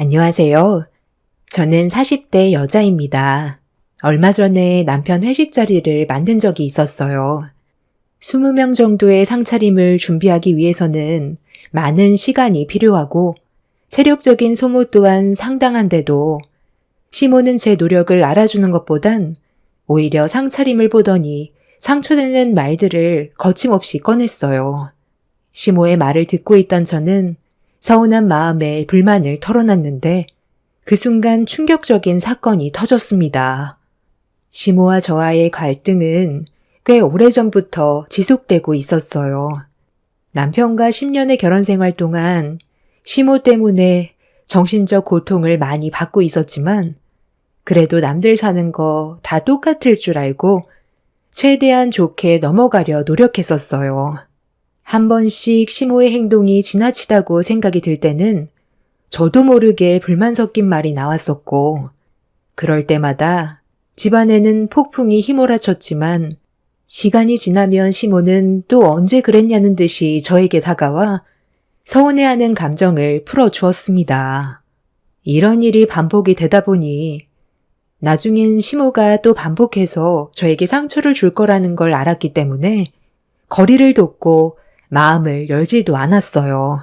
안녕하세요. 저는 40대 여자입니다. 얼마 전에 남편 회식 자리를 만든 적이 있었어요. 20명 정도의 상차림을 준비하기 위해서는 많은 시간이 필요하고 체력적인 소모 또한 상당한데도 시모는 제 노력을 알아주는 것보단 오히려 상차림을 보더니 상처되는 말들을 거침없이 꺼냈어요. 시모의 말을 듣고 있던 저는 서운한 마음에 불만을 털어놨는데 그 순간 충격적인 사건이 터졌습니다. 시모와 저와의 갈등은 꽤 오래전부터 지속되고 있었어요. 남편과 10년의 결혼 생활 동안 시모 때문에 정신적 고통을 많이 받고 있었지만 그래도 남들 사는 거 다 똑같을 줄 알고 최대한 좋게 넘어가려 노력했었어요. 한 번씩 시모의 행동이 지나치다고 생각이 들 때는 저도 모르게 불만 섞인 말이 나왔었고, 그럴 때마다 집안에는 폭풍이 휘몰아쳤지만 시간이 지나면 시모는 또 언제 그랬냐는 듯이 저에게 다가와 서운해하는 감정을 풀어주었습니다. 이런 일이 반복이 되다 보니 나중엔 시모가 또 반복해서 저에게 상처를 줄 거라는 걸 알았기 때문에 거리를 뒀고 마음을 열지도 않았어요.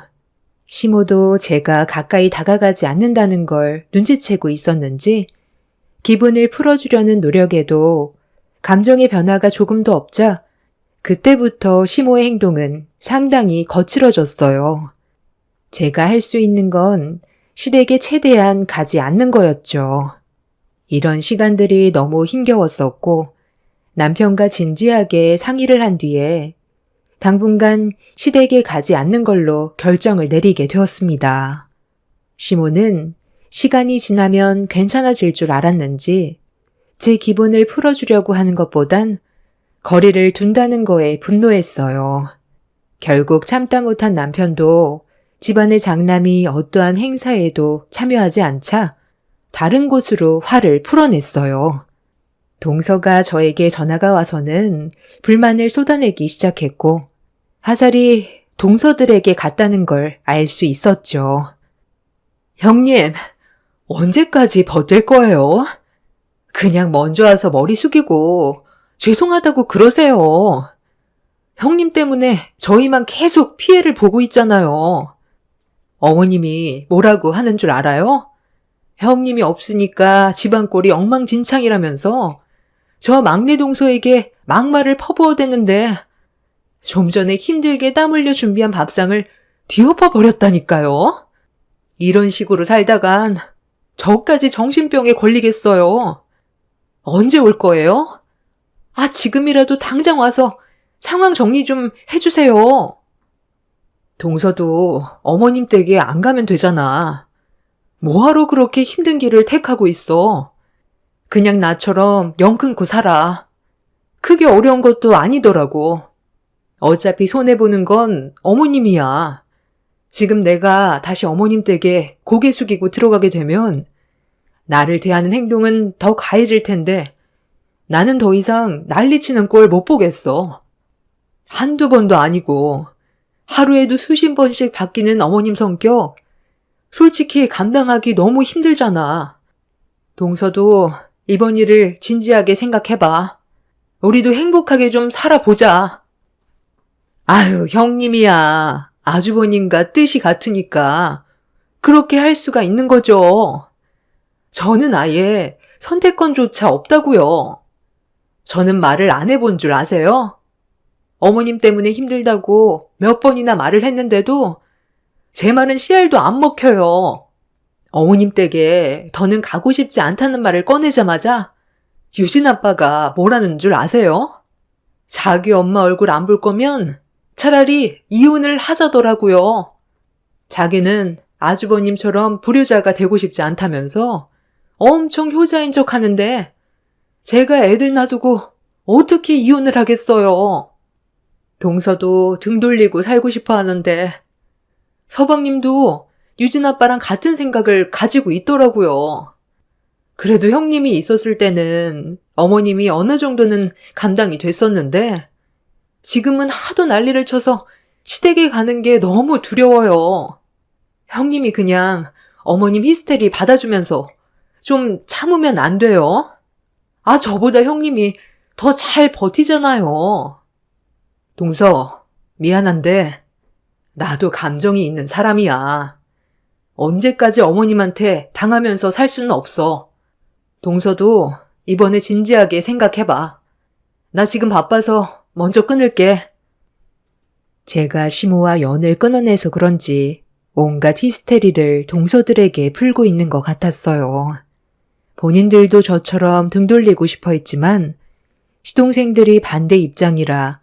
시모도 제가 가까이 다가가지 않는다는 걸 눈치채고 있었는지 기분을 풀어주려는 노력에도 감정의 변화가 조금도 없자 그때부터 시모의 행동은 상당히 거칠어졌어요. 제가 할 수 있는 건 시댁에 최대한 가지 않는 거였죠. 이런 시간들이 너무 힘겨웠었고 남편과 진지하게 상의를 한 뒤에 당분간 시댁에 가지 않는 걸로 결정을 내리게 되었습니다. 시모는 시간이 지나면 괜찮아질 줄 알았는지 제 기분을 풀어주려고 하는 것보단 거리를 둔다는 거에 분노했어요. 결국 참다 못한 남편도 집안의 장남이 어떠한 행사에도 참여하지 않자 다른 곳으로 화를 풀어냈어요. 동서가 저에게 전화가 와서는 불만을 쏟아내기 시작했고 화살이 동서들에게 갔다는 걸 알 수 있었죠. 형님, 언제까지 버틸 거예요? 그냥 먼저 와서 머리 숙이고 죄송하다고 그러세요. 형님 때문에 저희만 계속 피해를 보고 있잖아요. 어머님이 뭐라고 하는 줄 알아요? 형님이 없으니까 집안 꼴이 엉망진창이라면서 저 막내 동서에게 막말을 퍼부어댔는데 좀 전에 힘들게 땀 흘려 준비한 밥상을 뒤엎어 버렸다니까요. 이런 식으로 살다간 저까지 정신병에 걸리겠어요. 언제 올 거예요? 지금이라도 당장 와서 상황 정리 좀 해주세요. 동서도 어머님 댁에 안 가면 되잖아. 뭐하러 그렇게 힘든 길을 택하고 있어. 그냥 나처럼 영 끊고 살아. 크게 어려운 것도 아니더라고. 어차피 손해보는 건 어머님이야. 지금 내가 다시 어머님 댁에 고개 숙이고 들어가게 되면 나를 대하는 행동은 더 가해질 텐데 나는 더 이상 난리치는 꼴 못 보겠어. 한두 번도 아니고 하루에도 수십 번씩 바뀌는 어머님 성격 솔직히 감당하기 너무 힘들잖아. 동서도 이번 일을 진지하게 생각해봐. 우리도 행복하게 좀 살아보자. 아유, 형님이야. 아주버님과 뜻이 같으니까 그렇게 할 수가 있는 거죠. 저는 아예 선택권조차 없다고요. 저는 말을 안 해본 줄 아세요? 어머님 때문에 힘들다고 몇 번이나 말을 했는데도 제 말은 씨알도 안 먹혀요. 어머님 댁에 더는 가고 싶지 않다는 말을 꺼내자마자 유진 아빠가 뭐라는 줄 아세요? 자기 엄마 얼굴 안 볼 거면 차라리 이혼을 하자더라고요. 자기는 아주버님처럼 불효자가 되고 싶지 않다면서 엄청 효자인 척 하는데 제가 애들 놔두고 어떻게 이혼을 하겠어요. 동서도 등 돌리고 살고 싶어 하는데 서방님도 유진 아빠랑 같은 생각을 가지고 있더라고요. 그래도 형님이 있었을 때는 어머님이 어느 정도는 감당이 됐었는데 지금은 하도 난리를 쳐서 시댁에 가는 게 너무 두려워요. 형님이 그냥 어머님 히스테리 받아주면서 좀 참으면 안 돼요? 저보다 형님이 더 잘 버티잖아요. 동서, 미안한데 나도 감정이 있는 사람이야. 언제까지 어머님한테 당하면서 살 수는 없어. 동서도 이번에 진지하게 생각해봐. 나 지금 바빠서 먼저 끊을게. 제가 시모와 연을 끊어내서 그런지 온갖 히스테리를 동서들에게 풀고 있는 것 같았어요. 본인들도 저처럼 등 돌리고 싶어 했지만 시동생들이 반대 입장이라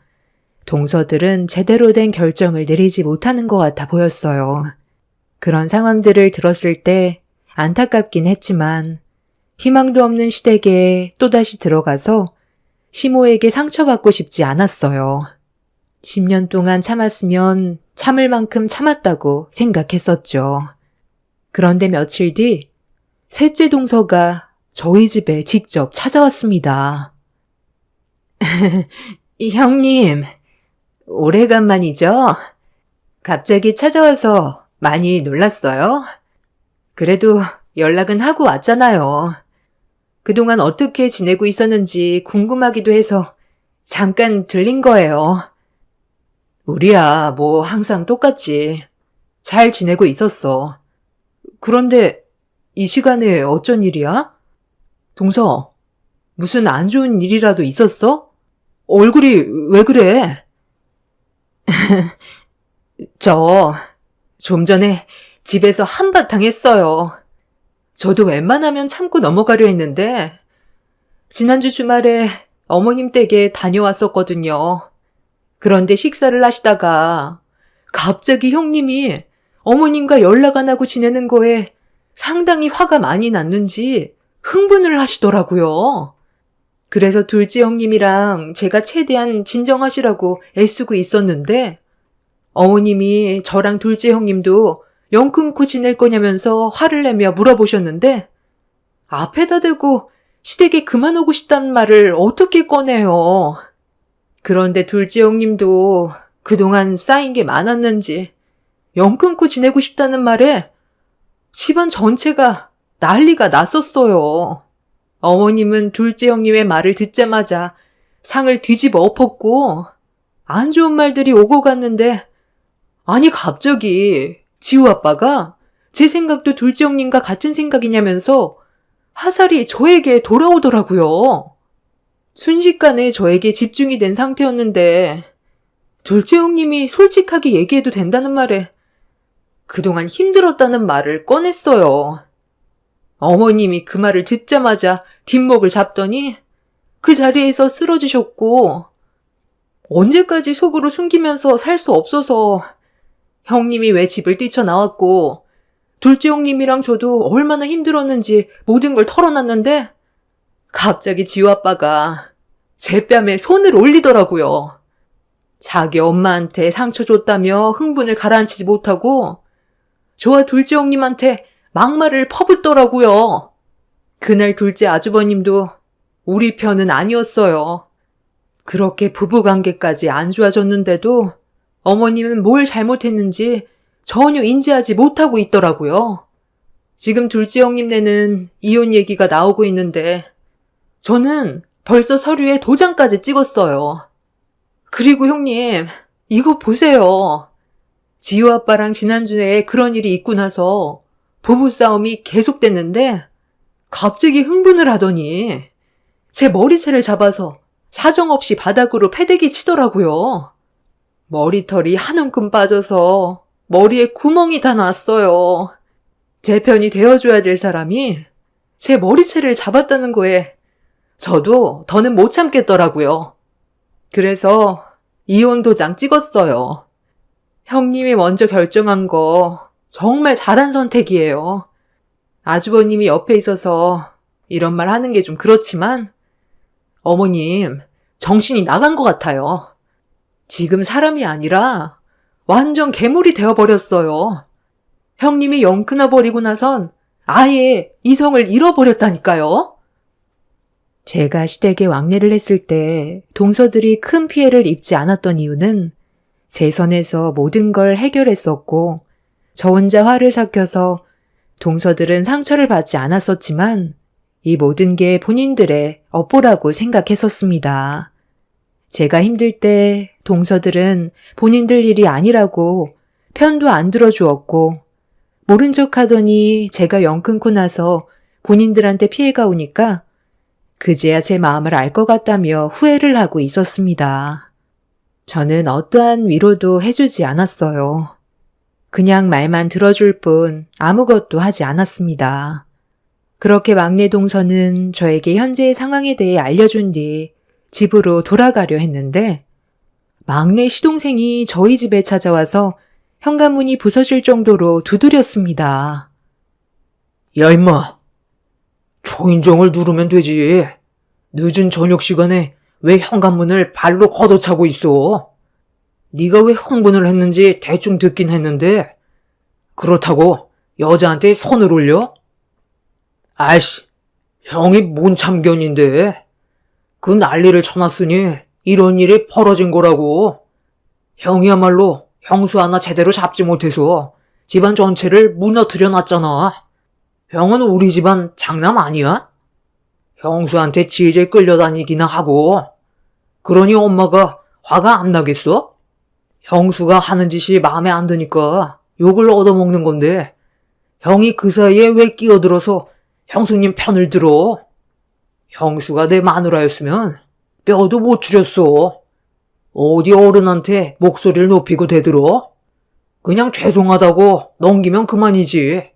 동서들은 제대로 된 결정을 내리지 못하는 것 같아 보였어요. 그런 상황들을 들었을 때 안타깝긴 했지만 희망도 없는 시댁에 또다시 들어가서 시모에게 상처받고 싶지 않았어요. 10년 동안 참았으면 참을 만큼 참았다고 생각했었죠. 그런데 며칠 뒤 셋째 동서가 저희 집에 직접 찾아왔습니다. 형님, 오래간만이죠? 갑자기 찾아와서 많이 놀랐어요? 그래도 연락은 하고 왔잖아요. 그동안 어떻게 지내고 있었는지 궁금하기도 해서 잠깐 들린 거예요. 우리야 뭐 항상 똑같지. 잘 지내고 있었어. 그런데 이 시간에 어쩐 일이야? 동서, 무슨 안 좋은 일이라도 있었어? 얼굴이 왜 그래? 좀 전에 집에서 한바탕 했어요. 저도 웬만하면 참고 넘어가려 했는데 지난주 주말에 어머님 댁에 다녀왔었거든요. 그런데 식사를 하시다가 갑자기 형님이 어머님과 연락 안 하고 지내는 거에 상당히 화가 많이 났는지 흥분을 하시더라고요. 그래서 둘째 형님이랑 제가 최대한 진정하시라고 애쓰고 있었는데 어머님이 저랑 둘째 형님도 연 끊고 지낼 거냐면서 화를 내며 물어보셨는데 앞에다 대고 시댁에 그만 오고 싶다는 말을 어떻게 꺼내요. 그런데 둘째 형님도 그동안 쌓인 게 많았는지 연 끊고 지내고 싶다는 말에 집안 전체가 난리가 났었어요. 어머님은 둘째 형님의 말을 듣자마자 상을 뒤집어 엎었고 안 좋은 말들이 오고 갔는데 아니 갑자기 지우 아빠가 제 생각도 둘째 형님과 같은 생각이냐면서 화살이 저에게 돌아오더라고요. 순식간에 저에게 집중이 된 상태였는데 둘째 형님이 솔직하게 얘기해도 된다는 말에 그동안 힘들었다는 말을 꺼냈어요. 어머님이 그 말을 듣자마자 뒷목을 잡더니 그 자리에서 쓰러지셨고 언제까지 속으로 숨기면서 살 수 없어서 형님이 왜 집을 뛰쳐나왔고 둘째 형님이랑 저도 얼마나 힘들었는지 모든 걸 털어놨는데 갑자기 지우 아빠가 제 뺨에 손을 올리더라고요. 자기 엄마한테 상처 줬다며 흥분을 가라앉히지 못하고 저와 둘째 형님한테 막말을 퍼붓더라고요. 그날 둘째 아주버님도 우리 편은 아니었어요. 그렇게 부부관계까지 안 좋아졌는데도 어머님은 뭘 잘못했는지 전혀 인지하지 못하고 있더라고요. 지금 둘째 형님네는 이혼 얘기가 나오고 있는데 저는 벌써 서류에 도장까지 찍었어요. 그리고 형님, 이거 보세요. 지우 아빠랑 지난주에 그런 일이 있고 나서 부부싸움이 계속됐는데 갑자기 흥분을 하더니 제 머리채를 잡아서 사정없이 바닥으로 패대기 치더라고요. 머리털이 한 움큼 빠져서 머리에 구멍이 다 났어요. 제 편이 되어줘야 될 사람이 제 머리채를 잡았다는 거에 저도 더는 못 참겠더라고요. 그래서 이혼 도장 찍었어요. 형님이 먼저 결정한 거 정말 잘한 선택이에요. 아주버님이 옆에 있어서 이런 말 하는 게 좀 그렇지만 어머님 정신이 나간 것 같아요. 지금 사람이 아니라 완전 괴물이 되어버렸어요. 형님이 연 끊어버리고 나선 아예 이성을 잃어버렸다니까요. 제가 시댁에 왕래를 했을 때 동서들이 큰 피해를 입지 않았던 이유는 제 선에서 모든 걸 해결했었고 저 혼자 화를 삭혀서 동서들은 상처를 받지 않았었지만 이 모든 게 본인들의 업보라고 생각했었습니다. 제가 힘들 때 동서들은 본인들 일이 아니라고 편도 안 들어주었고 모른 척 하더니 제가 영 끊고 나서 본인들한테 피해가 오니까 그제야 제 마음을 알 것 같다며 후회를 하고 있었습니다. 저는 어떠한 위로도 해주지 않았어요. 그냥 말만 들어줄 뿐 아무것도 하지 않았습니다. 그렇게 막내 동서는 저에게 현재의 상황에 대해 알려준 뒤 집으로 돌아가려 했는데 막내 시동생이 저희 집에 찾아와서 현관문이 부서질 정도로 두드렸습니다. 야, 임마. 초인종을 누르면 되지. 늦은 저녁 시간에 왜 현관문을 발로 걷어차고 있어? 네가 왜 흥분을 했는지 대충 듣긴 했는데 그렇다고 여자한테 손을 올려? 아이씨, 형이 뭔 참견인데. 그 난리를 쳐놨으니 이런 일이 벌어진 거라고. 형이야말로 형수 하나 제대로 잡지 못해서 집안 전체를 무너뜨려 놨잖아. 형은 우리 집안 장남 아니야? 형수한테 질질 끌려다니기나 하고. 그러니 엄마가 화가 안 나겠어? 형수가 하는 짓이 마음에 안 드니까 욕을 얻어먹는 건데 형이 그 사이에 왜 끼어들어서 형수님 편을 들어? 형수가 내 마누라였으면 뼈도 못 추렸어. 어디 어른한테 목소리를 높이고 대들어? 그냥 죄송하다고 넘기면 그만이지.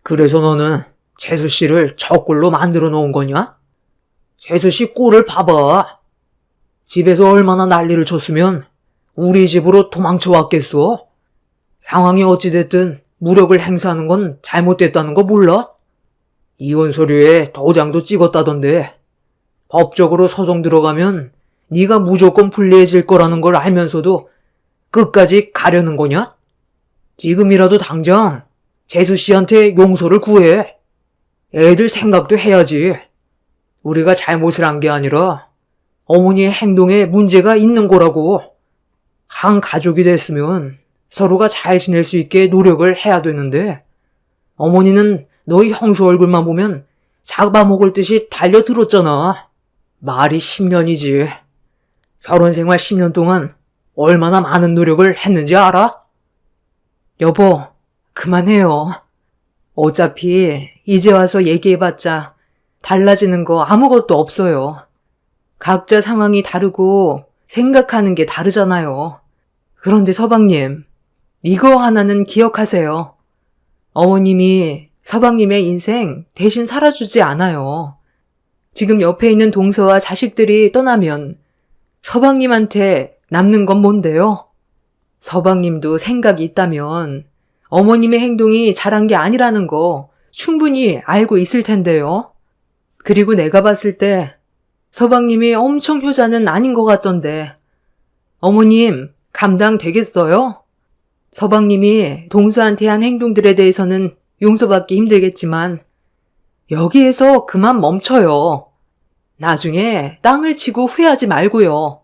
그래서 너는 재수 씨를 저 꼴로 만들어 놓은 거냐? 재수 씨 꼴을 봐봐. 집에서 얼마나 난리를 쳤으면 우리 집으로 도망쳐 왔겠어? 상황이 어찌됐든 무력을 행사하는 건 잘못됐다는 거 몰라? 이혼 서류에 도장도 찍었다던데 법적으로 소송 들어가면 네가 무조건 불리해질 거라는 걸 알면서도 끝까지 가려는 거냐? 지금이라도 당장 재수 씨한테 용서를 구해. 애들 생각도 해야지. 우리가 잘못을 한 게 아니라 어머니의 행동에 문제가 있는 거라고. 한 가족이 됐으면 서로가 잘 지낼 수 있게 노력을 해야 되는데 어머니는 너희 형수 얼굴만 보면 잡아먹을 듯이 달려들었잖아. 말이 10년이지. 결혼생활 10년 동안 얼마나 많은 노력을 했는지 알아? 여보, 그만해요. 어차피 이제 와서 얘기해봤자 달라지는 거 아무것도 없어요. 각자 상황이 다르고 생각하는 게 다르잖아요. 그런데 서방님, 이거 하나는 기억하세요. 어머님이 서방님의 인생 대신 살아주지 않아요. 지금 옆에 있는 동서와 자식들이 떠나면 서방님한테 남는 건 뭔데요? 서방님도 생각이 있다면 어머님의 행동이 잘한 게 아니라는 거 충분히 알고 있을 텐데요. 그리고 내가 봤을 때 서방님이 엄청 효자는 아닌 것 같던데 어머님 감당 되겠어요? 서방님이 동서한테 한 행동들에 대해서는 용서받기 힘들겠지만 여기에서 그만 멈춰요. 나중에 땅을 치고 후회하지 말고요.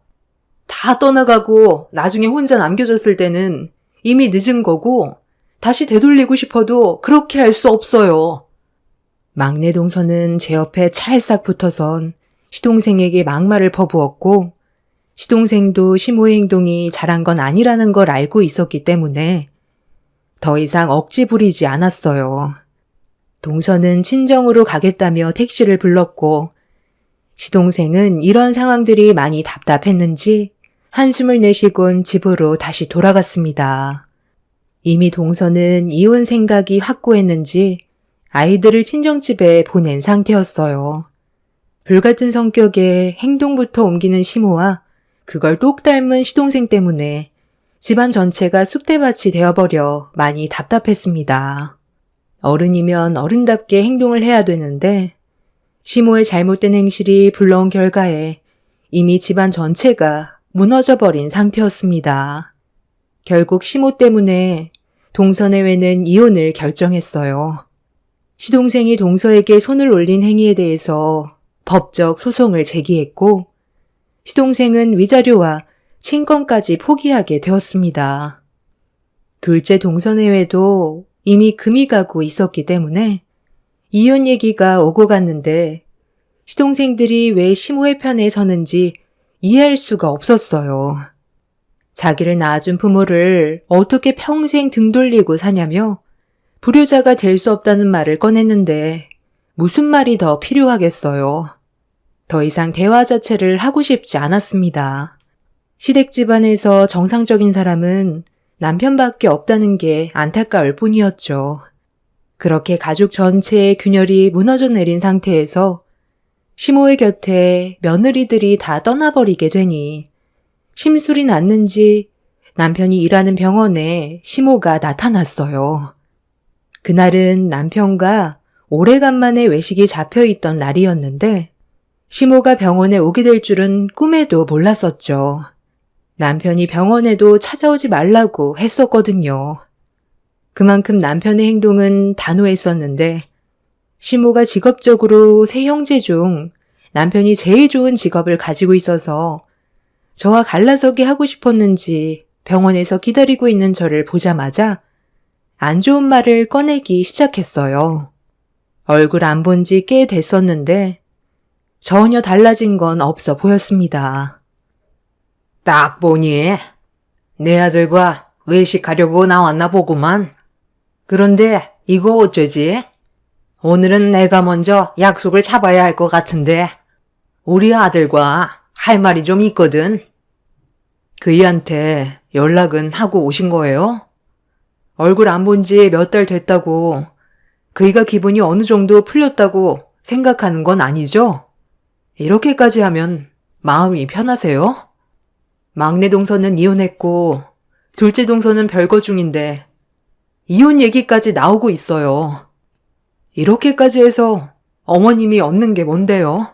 다 떠나가고 나중에 혼자 남겨졌을 때는 이미 늦은 거고 다시 되돌리고 싶어도 그렇게 할 수 없어요. 막내 동서는 제 옆에 찰싹 붙어선 시동생에게 막말을 퍼부었고 시동생도 시모의 행동이 잘한 건 아니라는 걸 알고 있었기 때문에 더 이상 억지 부리지 않았어요. 동서는 친정으로 가겠다며 택시를 불렀고 시동생은 이런 상황들이 많이 답답했는지 한숨을 내쉬곤 집으로 다시 돌아갔습니다. 이미 동서는 이혼 생각이 확고했는지 아이들을 친정집에 보낸 상태였어요. 불같은 성격에 행동부터 옮기는 시모와 그걸 똑 닮은 시동생 때문에 집안 전체가 쑥대밭이 되어버려 많이 답답했습니다. 어른이면 어른답게 행동을 해야 되는데 시모의 잘못된 행실이 불러온 결과에 이미 집안 전체가 무너져버린 상태였습니다. 결국 시모 때문에 동서내외는 이혼을 결정했어요. 시동생이 동서에게 손을 올린 행위에 대해서 법적 소송을 제기했고 시동생은 위자료와 친권까지 포기하게 되었습니다. 둘째 동서내외도 이미 금이 가고 있었기 때문에 이혼 얘기가 오고 갔는데 시동생들이 왜 시모의 편에 서는지 이해할 수가 없었어요. 자기를 낳아준 부모를 어떻게 평생 등 돌리고 사냐며 불효자가 될 수 없다는 말을 꺼냈는데 무슨 말이 더 필요하겠어요. 더 이상 대화 자체를 하고 싶지 않았습니다. 시댁 집안에서 정상적인 사람은 남편밖에 없다는 게 안타까울 뿐이었죠. 그렇게 가족 전체의 균열이 무너져 내린 상태에서 시모의 곁에 며느리들이 다 떠나버리게 되니 심술이 났는지 남편이 일하는 병원에 시모가 나타났어요. 그날은 남편과 오래간만에 외식이 잡혀있던 날이었는데 시모가 병원에 오게 될 줄은 꿈에도 몰랐었죠. 남편이 병원에도 찾아오지 말라고 했었거든요. 그만큼 남편의 행동은 단호했었는데 시모가 직업적으로 세 형제 중 남편이 제일 좋은 직업을 가지고 있어서 저와 갈라서기 하고 싶었는지 병원에서 기다리고 있는 저를 보자마자 안 좋은 말을 꺼내기 시작했어요. 얼굴 안 본 지 꽤 됐었는데 전혀 달라진 건 없어 보였습니다. 딱 보니 내 아들과 외식하려고 나왔나 보구만. 그런데 이거 어쩌지? 오늘은 내가 먼저 약속을 잡아야 할 것 같은데 우리 아들과 할 말이 좀 있거든. 그이한테 연락은 하고 오신 거예요? 얼굴 안 본 지 몇 달 됐다고 그이가 기분이 어느 정도 풀렸다고 생각하는 건 아니죠? 이렇게까지 하면 마음이 편하세요? 막내 동서는 이혼했고 둘째 동서는 별거 중인데 이혼 얘기까지 나오고 있어요. 이렇게까지 해서 어머님이 얻는 게 뭔데요?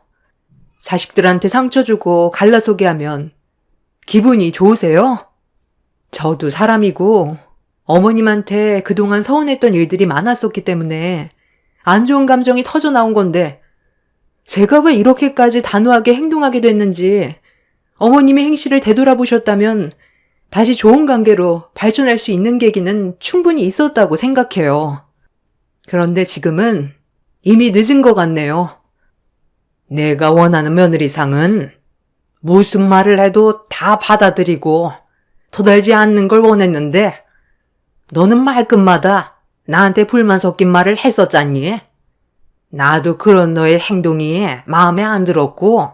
자식들한테 상처 주고 갈라서게 하면 기분이 좋으세요? 저도 사람이고 어머님한테 그동안 서운했던 일들이 많았었기 때문에 안 좋은 감정이 터져 나온 건데 제가 왜 이렇게까지 단호하게 행동하게 됐는지 어머님의 행실을 되돌아보셨다면 다시 좋은 관계로 발전할 수 있는 계기는 충분히 있었다고 생각해요. 그런데 지금은 이미 늦은 것 같네요. 내가 원하는 며느리상은 무슨 말을 해도 다 받아들이고 토달지 않는 걸 원했는데 너는 말끝마다 나한테 불만 섞인 말을 했었잖니? 나도 그런 너의 행동이 마음에 안 들었고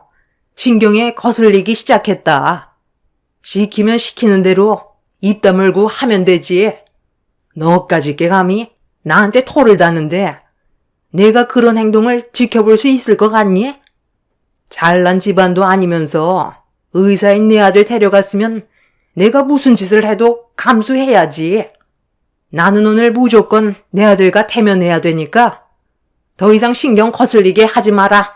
신경에 거슬리기 시작했다. 시키면 시키는 대로 입 다물고 하면 되지. 너까지 감히 나한테 토를 다는데 내가 그런 행동을 지켜볼 수 있을 것 같니? 잘난 집안도 아니면서 의사인 내 아들 데려갔으면 내가 무슨 짓을 해도 감수해야지. 나는 오늘 무조건 내 아들과 대면해야 되니까 더 이상 신경 거슬리게 하지 마라.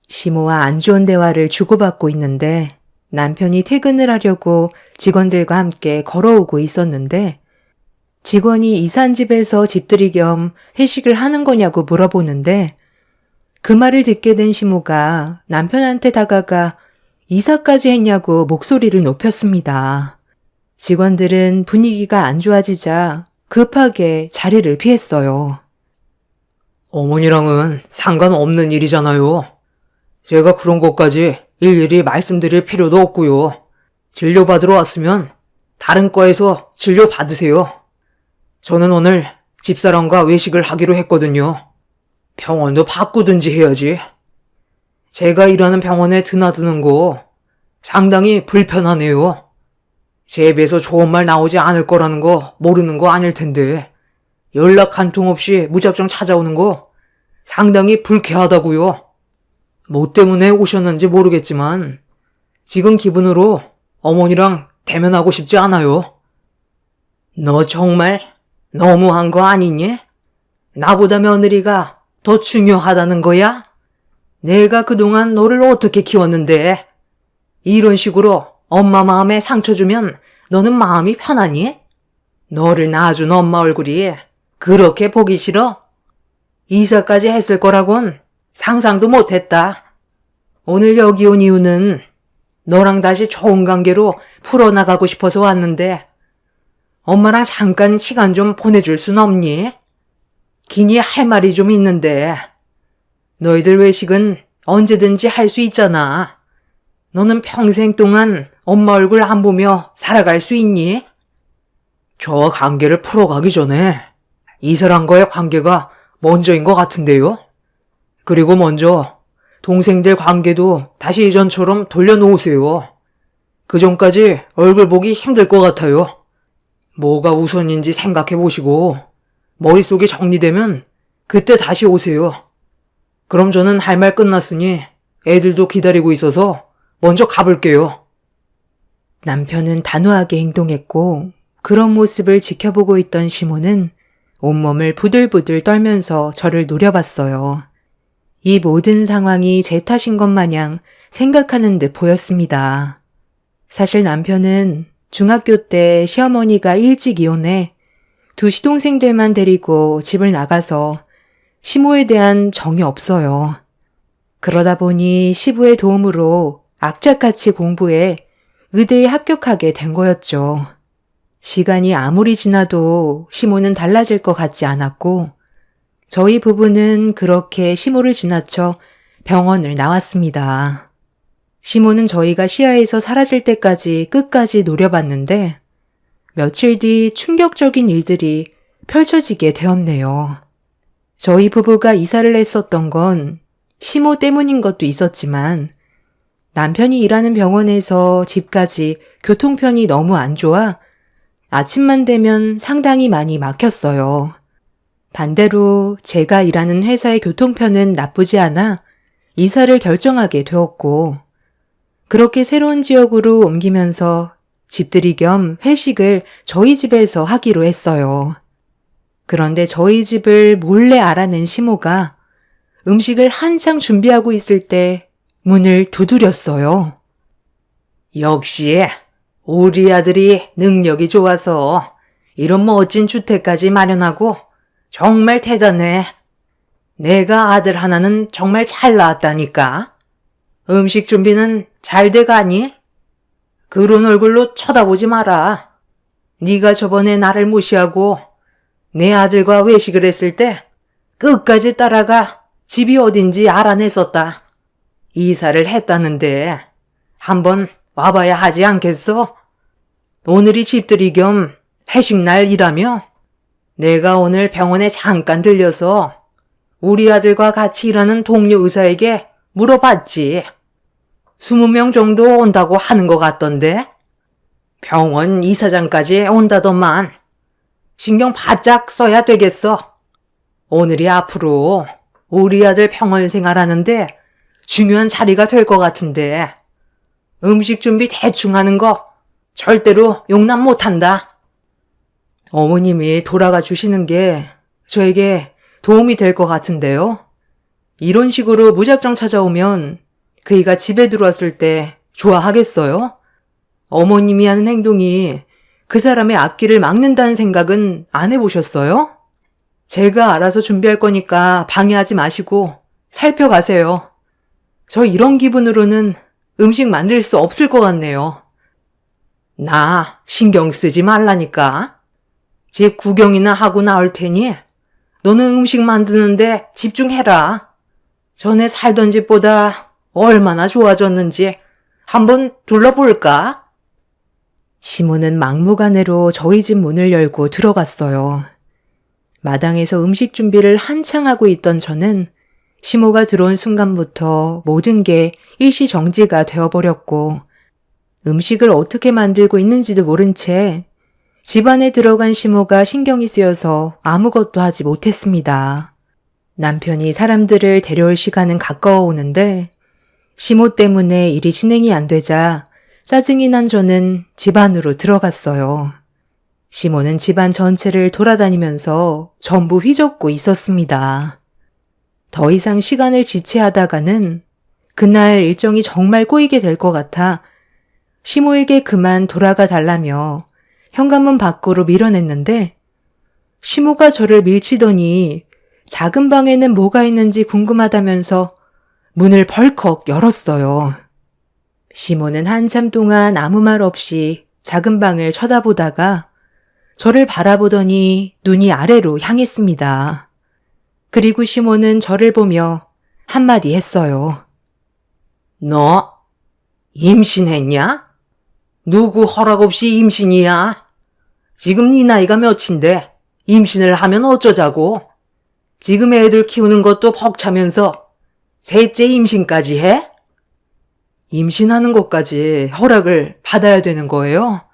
시모와 안 좋은 대화를 주고받고 있는데 남편이 퇴근을 하려고 직원들과 함께 걸어오고 있었는데 직원이 이산 집에서 집들이 겸 회식을 하는 거냐고 물어보는데 그 말을 듣게 된 시모가 남편한테 다가가 이사까지 했냐고 목소리를 높였습니다. 직원들은 분위기가 안 좋아지자 급하게 자리를 피했어요. 어머니랑은 상관없는 일이잖아요. 제가 그런 것까지 일일이 말씀드릴 필요도 없고요. 진료받으러 왔으면 다른 과에서 진료 받으세요. 저는 오늘 집사람과 외식을 하기로 했거든요. 병원도 바꾸든지 해야지. 제가 일하는 병원에 드나드는 거 상당히 불편하네요. 제 입에서 좋은 말 나오지 않을 거라는 거 모르는 거 아닐 텐데 연락 한 통 없이 무작정 찾아오는 거 상당히 불쾌하다고요. 뭐 때문에 오셨는지 모르겠지만 지금 기분으로 어머니랑 대면하고 싶지 않아요. 너 정말 너무한 거 아니니? 나보다 며느리가 더 중요하다는 거야? 내가 그동안 너를 어떻게 키웠는데 이런 식으로 엄마 마음에 상처 주면 너는 마음이 편하니? 너를 낳아준 엄마 얼굴이 그렇게 보기 싫어? 이사까지 했을 거라곤 상상도 못했다. 오늘 여기 온 이유는 너랑 다시 좋은 관계로 풀어나가고 싶어서 왔는데 엄마랑 잠깐 시간 좀 보내줄 순 없니? 기니 할 말이 좀 있는데. 너희들 외식은 언제든지 할 수 있잖아. 너는 평생 동안 엄마 얼굴 안 보며 살아갈 수 있니? 저와 관계를 풀어가기 전에 이 사람과의 관계가 먼저인 것 같은데요? 그리고 먼저 동생들 관계도 다시 예전처럼 돌려놓으세요. 그 전까지 얼굴 보기 힘들 것 같아요. 뭐가 우선인지 생각해 보시고 머릿속이 정리되면 그때 다시 오세요. 그럼 저는 할 말 끝났으니 애들도 기다리고 있어서 먼저 가볼게요. 남편은 단호하게 행동했고 그런 모습을 지켜보고 있던 시모는 온몸을 부들부들 떨면서 저를 노려봤어요. 이 모든 상황이 제 탓인 것 마냥 생각하는 듯 보였습니다. 사실 남편은 중학교 때 시어머니가 일찍 이혼해 두 시동생들만 데리고 집을 나가서 시모에 대한 정이 없어요. 그러다 보니 시부의 도움으로 악착같이 공부해 의대에 합격하게 된 거였죠. 시간이 아무리 지나도 시모는 달라질 것 같지 않았고 저희 부부는 그렇게 시모를 지나쳐 병원을 나왔습니다. 시모는 저희가 시야에서 사라질 때까지 끝까지 노려봤는데 며칠 뒤 충격적인 일들이 펼쳐지게 되었네요. 저희 부부가 이사를 했었던 건 시모 때문인 것도 있었지만 남편이 일하는 병원에서 집까지 교통편이 너무 안 좋아 아침만 되면 상당히 많이 막혔어요. 반대로 제가 일하는 회사의 교통편은 나쁘지 않아 이사를 결정하게 되었고 그렇게 새로운 지역으로 옮기면서 집들이 겸 회식을 저희 집에서 하기로 했어요. 그런데 저희 집을 몰래 알아낸 시모가 음식을 한창 준비하고 있을 때 문을 두드렸어요. 역시 우리 아들이 능력이 좋아서 이런 멋진 주택까지 마련하고 정말 대단해. 내가 아들 하나는 정말 잘 낳았다니까. 음식 준비는 잘 돼가니? 그런 얼굴로 쳐다보지 마라. 네가 저번에 나를 무시하고 내 아들과 외식을 했을 때 끝까지 따라가 집이 어딘지 알아냈었다. 이사를 했다는데 한번 와봐야 하지 않겠어? 오늘이 집들이 겸 회식 날이라며 내가 오늘 병원에 잠깐 들려서 우리 아들과 같이 일하는 동료 의사에게 물어봤지. 20명 정도 온다고 하는 것 같던데? 병원 이사장까지 온다더만. 신경 바짝 써야 되겠어. 오늘이 앞으로 우리 아들 병원 생활하는데 중요한 자리가 될 것 같은데 음식 준비 대충 하는 거 절대로 용납 못한다. 어머님이 돌아가 주시는 게 저에게 도움이 될 것 같은데요. 이런 식으로 무작정 찾아오면 그이가 집에 들어왔을 때 좋아하겠어요? 어머님이 하는 행동이 그 사람의 앞길을 막는다는 생각은 안 해보셨어요? 제가 알아서 준비할 거니까 방해하지 마시고 살펴가세요. 저 이런 기분으로는 음식 만들 수 없을 것 같네요. 나 신경 쓰지 말라니까. 집 구경이나 하고 나올 테니 너는 음식 만드는데 집중해라. 전에 살던 집보다 얼마나 좋아졌는지 한번 둘러볼까? 시모는 막무가내로 저희 집 문을 열고 들어갔어요. 마당에서 음식 준비를 한창 하고 있던 저는 시모가 들어온 순간부터 모든 게 일시정지가 되어버렸고 음식을 어떻게 만들고 있는지도 모른 채 집안에 들어간 시모가 신경이 쓰여서 아무것도 하지 못했습니다. 남편이 사람들을 데려올 시간은 가까워 오는데 시모 때문에 일이 진행이 안 되자 짜증이 난 저는 집 안으로 들어갔어요. 시모는 집안 전체를 돌아다니면서 전부 휘젓고 있었습니다. 더 이상 시간을 지체하다가는 그날 일정이 정말 꼬이게 될 것 같아 시모에게 그만 돌아가 달라며 현관문 밖으로 밀어냈는데 시모가 저를 밀치더니 작은 방에는 뭐가 있는지 궁금하다면서 문을 벌컥 열었어요. 시모는 한참 동안 아무 말 없이 작은 방을 쳐다보다가 저를 바라보더니 눈이 아래로 향했습니다. 그리고 시모는 저를 보며 한마디 했어요. 너 임신했냐? 누구 허락 없이 임신이야? 지금 네 나이가 몇인데 임신을 하면 어쩌자고? 지금 애들 키우는 것도 벅차면서 셋째 임신까지 해? 임신하는 것까지 허락을 받아야 되는 거예요?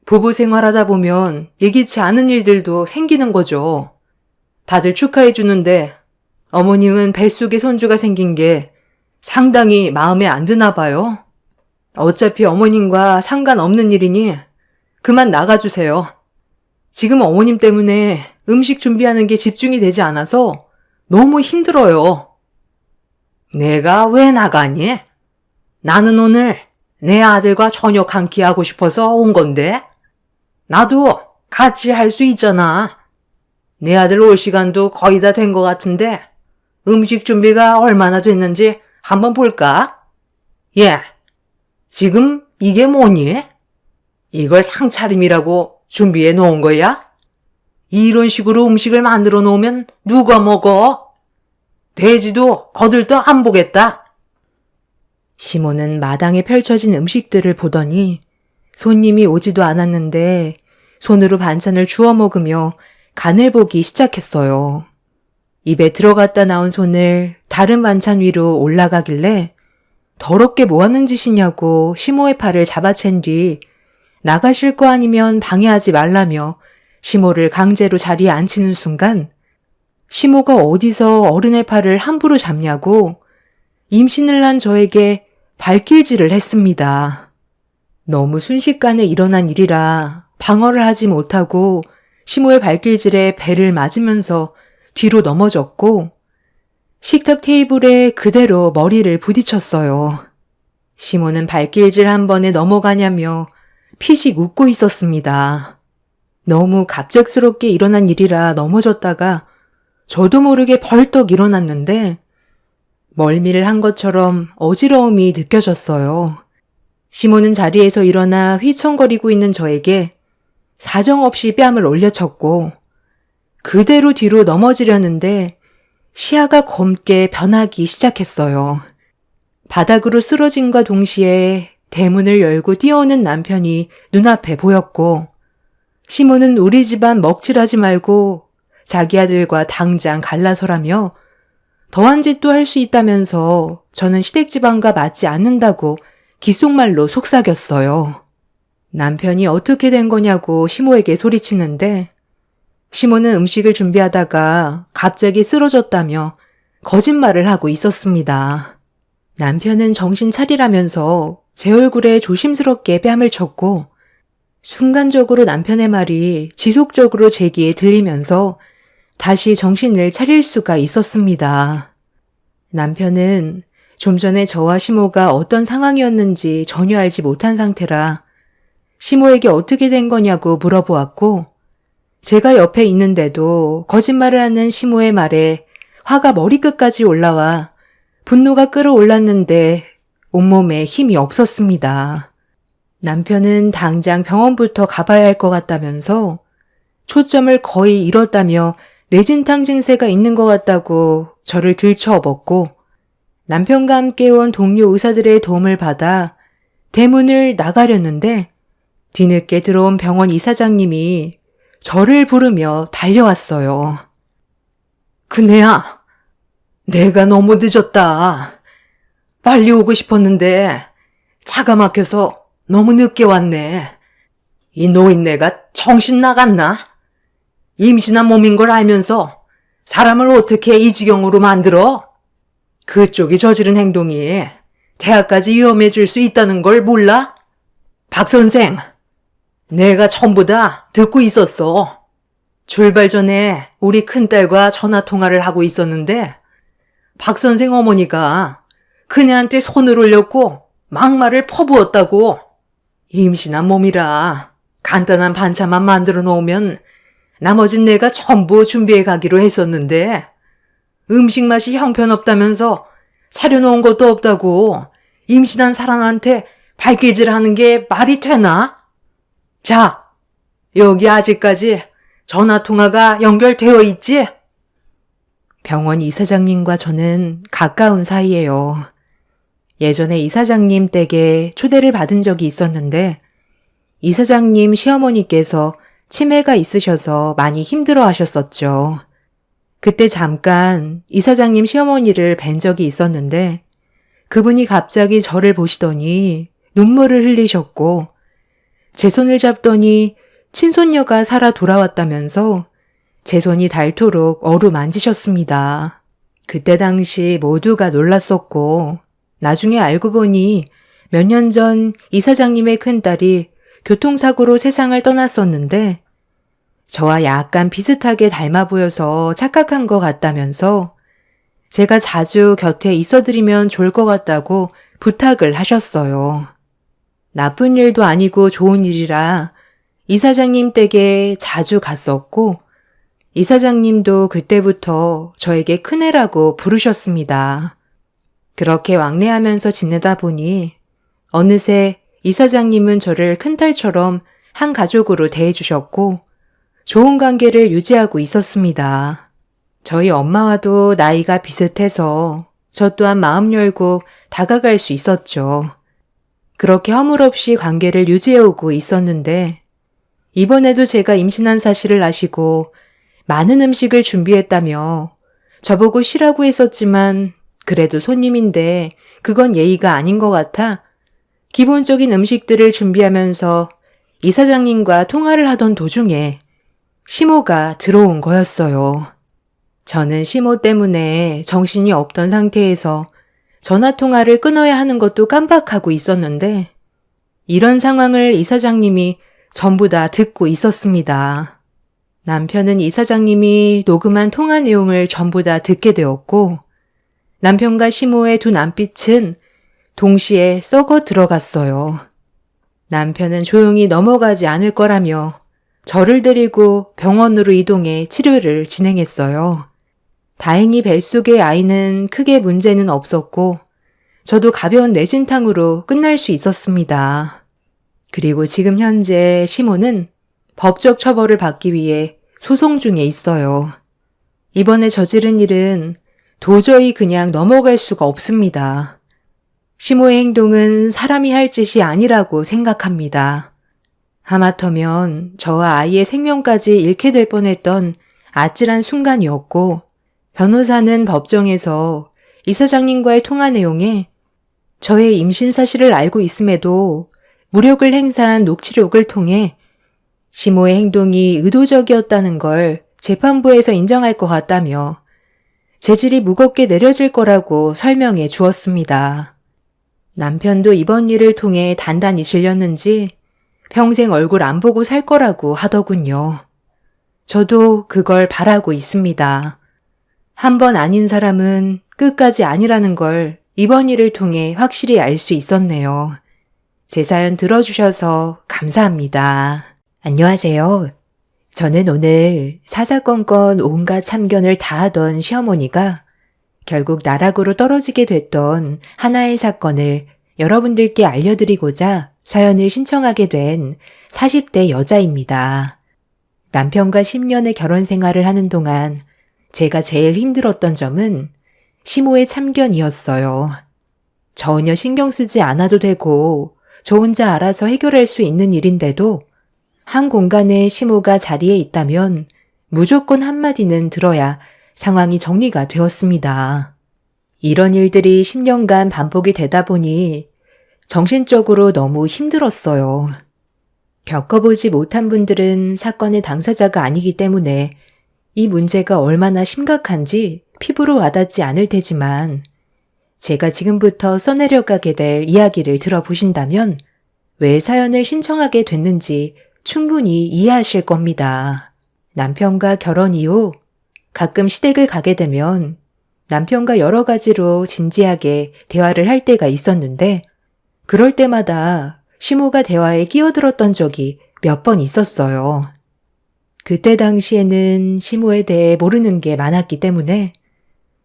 부부 생활하다 보면 예기치 않은 일들도 생기는 거죠. 다들 축하해 주는데 어머님은 뱃속에 손주가 생긴 게 상당히 마음에 안 드나 봐요. 어차피 어머님과 상관없는 일이니 그만 나가주세요. 지금 어머님 때문에 음식 준비하는 게 집중이 되지 않아서 너무 힘들어요. 내가 왜 나가니? 나는 오늘 내 아들과 저녁 한 끼 하고 싶어서 온 건데 나도 같이 할 수 있잖아. 내 아들 올 시간도 거의 다 된 것 같은데 음식 준비가 얼마나 됐는지 한번 볼까? 예, 지금 이게 뭐니? 이걸 상차림이라고 준비해 놓은 거야? 이런 식으로 음식을 만들어 놓으면 누가 먹어? 돼지도 거들떠 안 보겠다. 시모는 마당에 펼쳐진 음식들을 보더니 손님이 오지도 않았는데 손으로 반찬을 주워 먹으며 간을 보기 시작했어요. 입에 들어갔다 나온 손을 다른 반찬 위로 올라가길래 더럽게 뭐 하는 짓이냐고 시모의 팔을 잡아챈 뒤 나가실 거 아니면 방해하지 말라며 시모를 강제로 자리에 앉히는 순간 시모가 어디서 어른의 팔을 함부로 잡냐고 임신을 한 저에게 발길질을 했습니다. 너무 순식간에 일어난 일이라 방어를 하지 못하고 시모의 발길질에 배를 맞으면서 뒤로 넘어졌고 식탁 테이블에 그대로 머리를 부딪혔어요. 시모는 발길질 한 번에 넘어가냐며 피식 웃고 있었습니다. 너무 갑작스럽게 일어난 일이라 넘어졌다가 저도 모르게 벌떡 일어났는데 멀미를 한 것처럼 어지러움이 느껴졌어요. 시모는 자리에서 일어나 휘청거리고 있는 저에게 사정없이 뺨을 올려쳤고 그대로 뒤로 넘어지려는데 시야가 검게 변하기 시작했어요. 바닥으로 쓰러짐과 동시에 대문을 열고 뛰어오는 남편이 눈앞에 보였고 시모는 우리 집안 먹칠하지 말고 자기 아들과 당장 갈라서라며 더한 짓도 할 수 있다면서 저는 시댁집안과 맞지 않는다고 귓속말로 속삭였어요. 남편이 어떻게 된 거냐고 시모에게 소리치는데 시모는 음식을 준비하다가 갑자기 쓰러졌다며 거짓말을 하고 있었습니다. 남편은 정신 차리라면서 제 얼굴에 조심스럽게 뺨을 쳤고 순간적으로 남편의 말이 지속적으로 제 귀에 들리면서 다시 정신을 차릴 수가 있었습니다. 남편은 좀 전에 저와 시모가 어떤 상황이었는지 전혀 알지 못한 상태라 시모에게 어떻게 된 거냐고 물어보았고 제가 옆에 있는데도 거짓말을 하는 시모의 말에 화가 머리끝까지 올라와 분노가 끌어올랐는데 온몸에 힘이 없었습니다. 남편은 당장 병원부터 가봐야 할 것 같다면서 초점을 거의 잃었다며 뇌진탕 증세가 있는 것 같다고 저를 들쳐업었고 남편과 함께 온 동료 의사들의 도움을 받아 대문을 나가려는데 뒤늦게 들어온 병원 이사장님이 저를 부르며 달려왔어요. 그네야, 내가 너무 늦었다. 빨리 오고 싶었는데 차가 막혀서 너무 늦게 왔네. 이 노인네가 정신 나갔나? 임신한 몸인 걸 알면서 사람을 어떻게 이 지경으로 만들어? 그쪽이 저지른 행동이 대학까지 위험해질 수 있다는 걸 몰라? 박 선생, 내가 전부 다 듣고 있었어. 출발 전에 우리 큰딸과 전화 통화를 하고 있었는데 박 선생 어머니가 그녀한테 손을 올렸고 막말을 퍼부었다고. 임신한 몸이라 간단한 반찬만 만들어 놓으면 나머진 내가 전부 준비해 가기로 했었는데 음식 맛이 형편없다면서 사려놓은 것도 없다고 임신한 사람한테 발길질하는 게 말이 되나? 자, 여기 아직까지 전화 통화가 연결되어 있지? 병원 이사장님과 저는 가까운 사이예요. 예전에 이사장님 댁에 초대를 받은 적이 있었는데 이사장님 시어머니께서 치매가 있으셔서 많이 힘들어 하셨었죠. 그때 잠깐 이사장님 시어머니를 뵌 적이 있었는데 그분이 갑자기 저를 보시더니 눈물을 흘리셨고 제 손을 잡더니 친손녀가 살아 돌아왔다면서 제 손이 닳도록 어루만지셨습니다. 그때 당시 모두가 놀랐었고 나중에 알고 보니 몇 년 전 이사장님의 큰딸이 교통사고로 세상을 떠났었는데 저와 약간 비슷하게 닮아 보여서 착각한 것 같다면서 제가 자주 곁에 있어드리면 좋을 것 같다고 부탁을 하셨어요. 나쁜 일도 아니고 좋은 일이라 이사장님 댁에 자주 갔었고 이사장님도 그때부터 저에게 큰애라고 부르셨습니다. 그렇게 왕래하면서 지내다 보니 어느새 이사장님은 저를 큰딸처럼 한 가족으로 대해주셨고 좋은 관계를 유지하고 있었습니다. 저희 엄마와도 나이가 비슷해서 저 또한 마음 열고 다가갈 수 있었죠. 그렇게 허물없이 관계를 유지해오고 있었는데 이번에도 제가 임신한 사실을 아시고 많은 음식을 준비했다며 저보고 쉬라고 했었지만 그래도 손님인데 그건 예의가 아닌 것 같아 기본적인 음식들을 준비하면서 이사장님과 통화를 하던 도중에 시모가 들어온 거였어요. 저는 시모 때문에 정신이 없던 상태에서 전화통화를 끊어야 하는 것도 깜빡하고 있었는데 이런 상황을 이사장님이 전부 다 듣고 있었습니다. 남편은 이사장님이 녹음한 통화 내용을 전부 다 듣게 되었고 남편과 시모의 두 남빛은 동시에 썩어 들어갔어요. 남편은 조용히 넘어가지 않을 거라며 저를 데리고 병원으로 이동해 치료를 진행했어요. 다행히 뱃속의 아이는 크게 문제는 없었고 저도 가벼운 뇌진탕으로 끝날 수 있었습니다. 그리고 지금 현재 시모는 법적 처벌을 받기 위해 소송 중에 있어요. 이번에 저지른 일은 도저히 그냥 넘어갈 수가 없습니다. 시모의 행동은 사람이 할 짓이 아니라고 생각합니다. 하마터면 저와 아이의 생명까지 잃게 될 뻔했던 아찔한 순간이었고 변호사는 법정에서 이사장님과의 통화 내용에 저의 임신 사실을 알고 있음에도 무력을 행사한 녹취록을 통해 시모의 행동이 의도적이었다는 걸 재판부에서 인정할 것 같다며 재질이 무겁게 내려질 거라고 설명해 주었습니다. 남편도 이번 일을 통해 단단히 질렸는지 평생 얼굴 안 보고 살 거라고 하더군요. 저도 그걸 바라고 있습니다. 한 번 아닌 사람은 끝까지 아니라는 걸 이번 일을 통해 확실히 알 수 있었네요. 제 사연 들어주셔서 감사합니다. 안녕하세요. 저는 오늘 사사건건 온갖 참견을 다 하던 시어머니가 결국 나락으로 떨어지게 됐던 하나의 사건을 여러분들께 알려드리고자 사연을 신청하게 된 40대 여자입니다. 남편과 10년의 결혼 생활을 하는 동안 제가 제일 힘들었던 점은 시모의 참견이었어요. 전혀 신경 쓰지 않아도 되고 저 혼자 알아서 해결할 수 있는 일인데도 한 공간에 시모가 자리에 있다면 무조건 한마디는 들어야 상황이 정리가 되었습니다. 이런 일들이 10년간 반복이 되다 보니 정신적으로 너무 힘들었어요. 겪어보지 못한 분들은 사건의 당사자가 아니기 때문에 이 문제가 얼마나 심각한지 피부로 와닿지 않을 테지만 제가 지금부터 써내려가게 될 이야기를 들어보신다면 왜 사연을 신청하게 됐는지 충분히 이해하실 겁니다. 남편과 결혼 이후 가끔 시댁을 가게 되면 남편과 여러 가지로 진지하게 대화를 할 때가 있었는데 그럴 때마다 시모가 대화에 끼어들었던 적이 몇 번 있었어요. 그때 당시에는 시모에 대해 모르는 게 많았기 때문에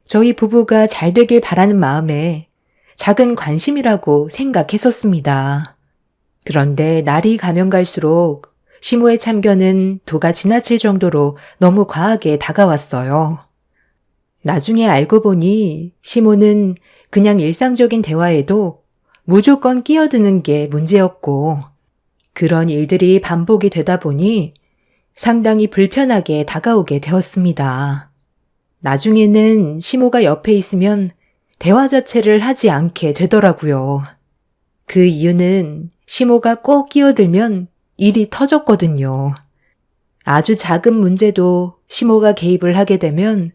저희 부부가 잘 되길 바라는 마음에 작은 관심이라고 생각했었습니다. 그런데 날이 가면 갈수록 시모의 참견은 도가 지나칠 정도로 너무 과하게 다가왔어요. 나중에 알고 보니 시모는 그냥 일상적인 대화에도 무조건 끼어드는 게 문제였고, 그런 일들이 반복이 되다 보니 상당히 불편하게 다가오게 되었습니다. 나중에는 시모가 옆에 있으면 대화 자체를 하지 않게 되더라고요. 그 이유는 시모가 꼭 끼어들면 일이 터졌거든요. 아주 작은 문제도 시모가 개입을 하게 되면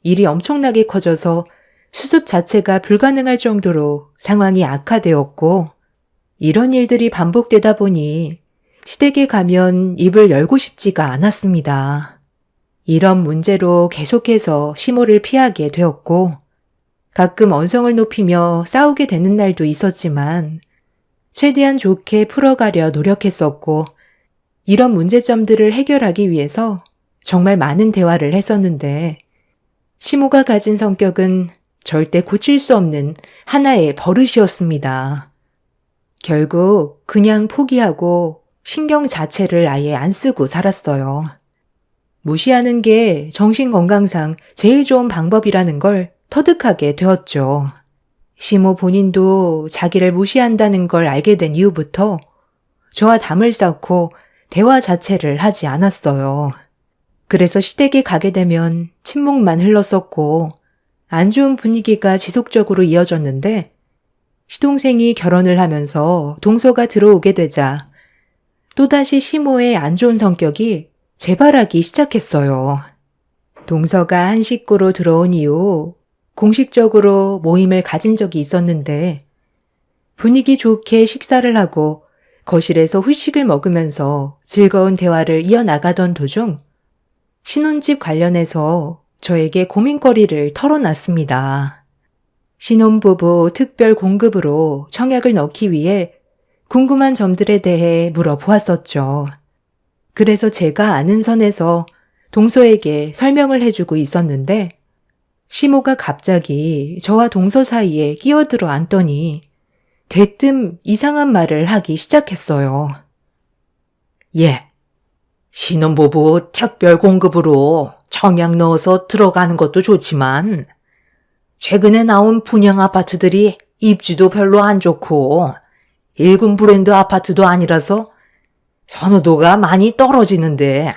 일이 엄청나게 커져서 수습 자체가 불가능할 정도로 상황이 악화되었고, 이런 일들이 반복되다 보니 시댁에 가면 입을 열고 싶지가 않았습니다. 이런 문제로 계속해서 시모를 피하게 되었고, 가끔 언성을 높이며 싸우게 되는 날도 있었지만 최대한 좋게 풀어가려 노력했었고, 이런 문제점들을 해결하기 위해서 정말 많은 대화를 했었는데, 시모가 가진 성격은 절대 고칠 수 없는 하나의 버릇이었습니다. 결국 그냥 포기하고 신경 자체를 아예 안 쓰고 살았어요. 무시하는 게 정신건강상 제일 좋은 방법이라는 걸 터득하게 되었죠. 시모 본인도 자기를 무시한다는 걸 알게 된 이후부터 저와 담을 쌓고 대화 자체를 하지 않았어요. 그래서 시댁에 가게 되면 침묵만 흘렀었고 안 좋은 분위기가 지속적으로 이어졌는데, 시동생이 결혼을 하면서 동서가 들어오게 되자 또다시 시모의 안 좋은 성격이 재발하기 시작했어요. 동서가 한 식구로 들어온 이후 공식적으로 모임을 가진 적이 있었는데, 분위기 좋게 식사를 하고 거실에서 후식을 먹으면서 즐거운 대화를 이어나가던 도중 신혼집 관련해서 저에게 고민거리를 털어놨습니다. 신혼부부 특별 공급으로 청약을 넣기 위해 궁금한 점들에 대해 물어보았었죠. 그래서 제가 아는 선에서 동서에게 설명을 해주고 있었는데, 시모가 갑자기 저와 동서 사이에 끼어들어 앉더니 대뜸 이상한 말을 하기 시작했어요. 예, 신혼부부 특별 공급으로 청약 넣어서 들어가는 것도 좋지만 최근에 나온 분양 아파트들이 입지도 별로 안 좋고 1군 브랜드 아파트도 아니라서 선호도가 많이 떨어지는데,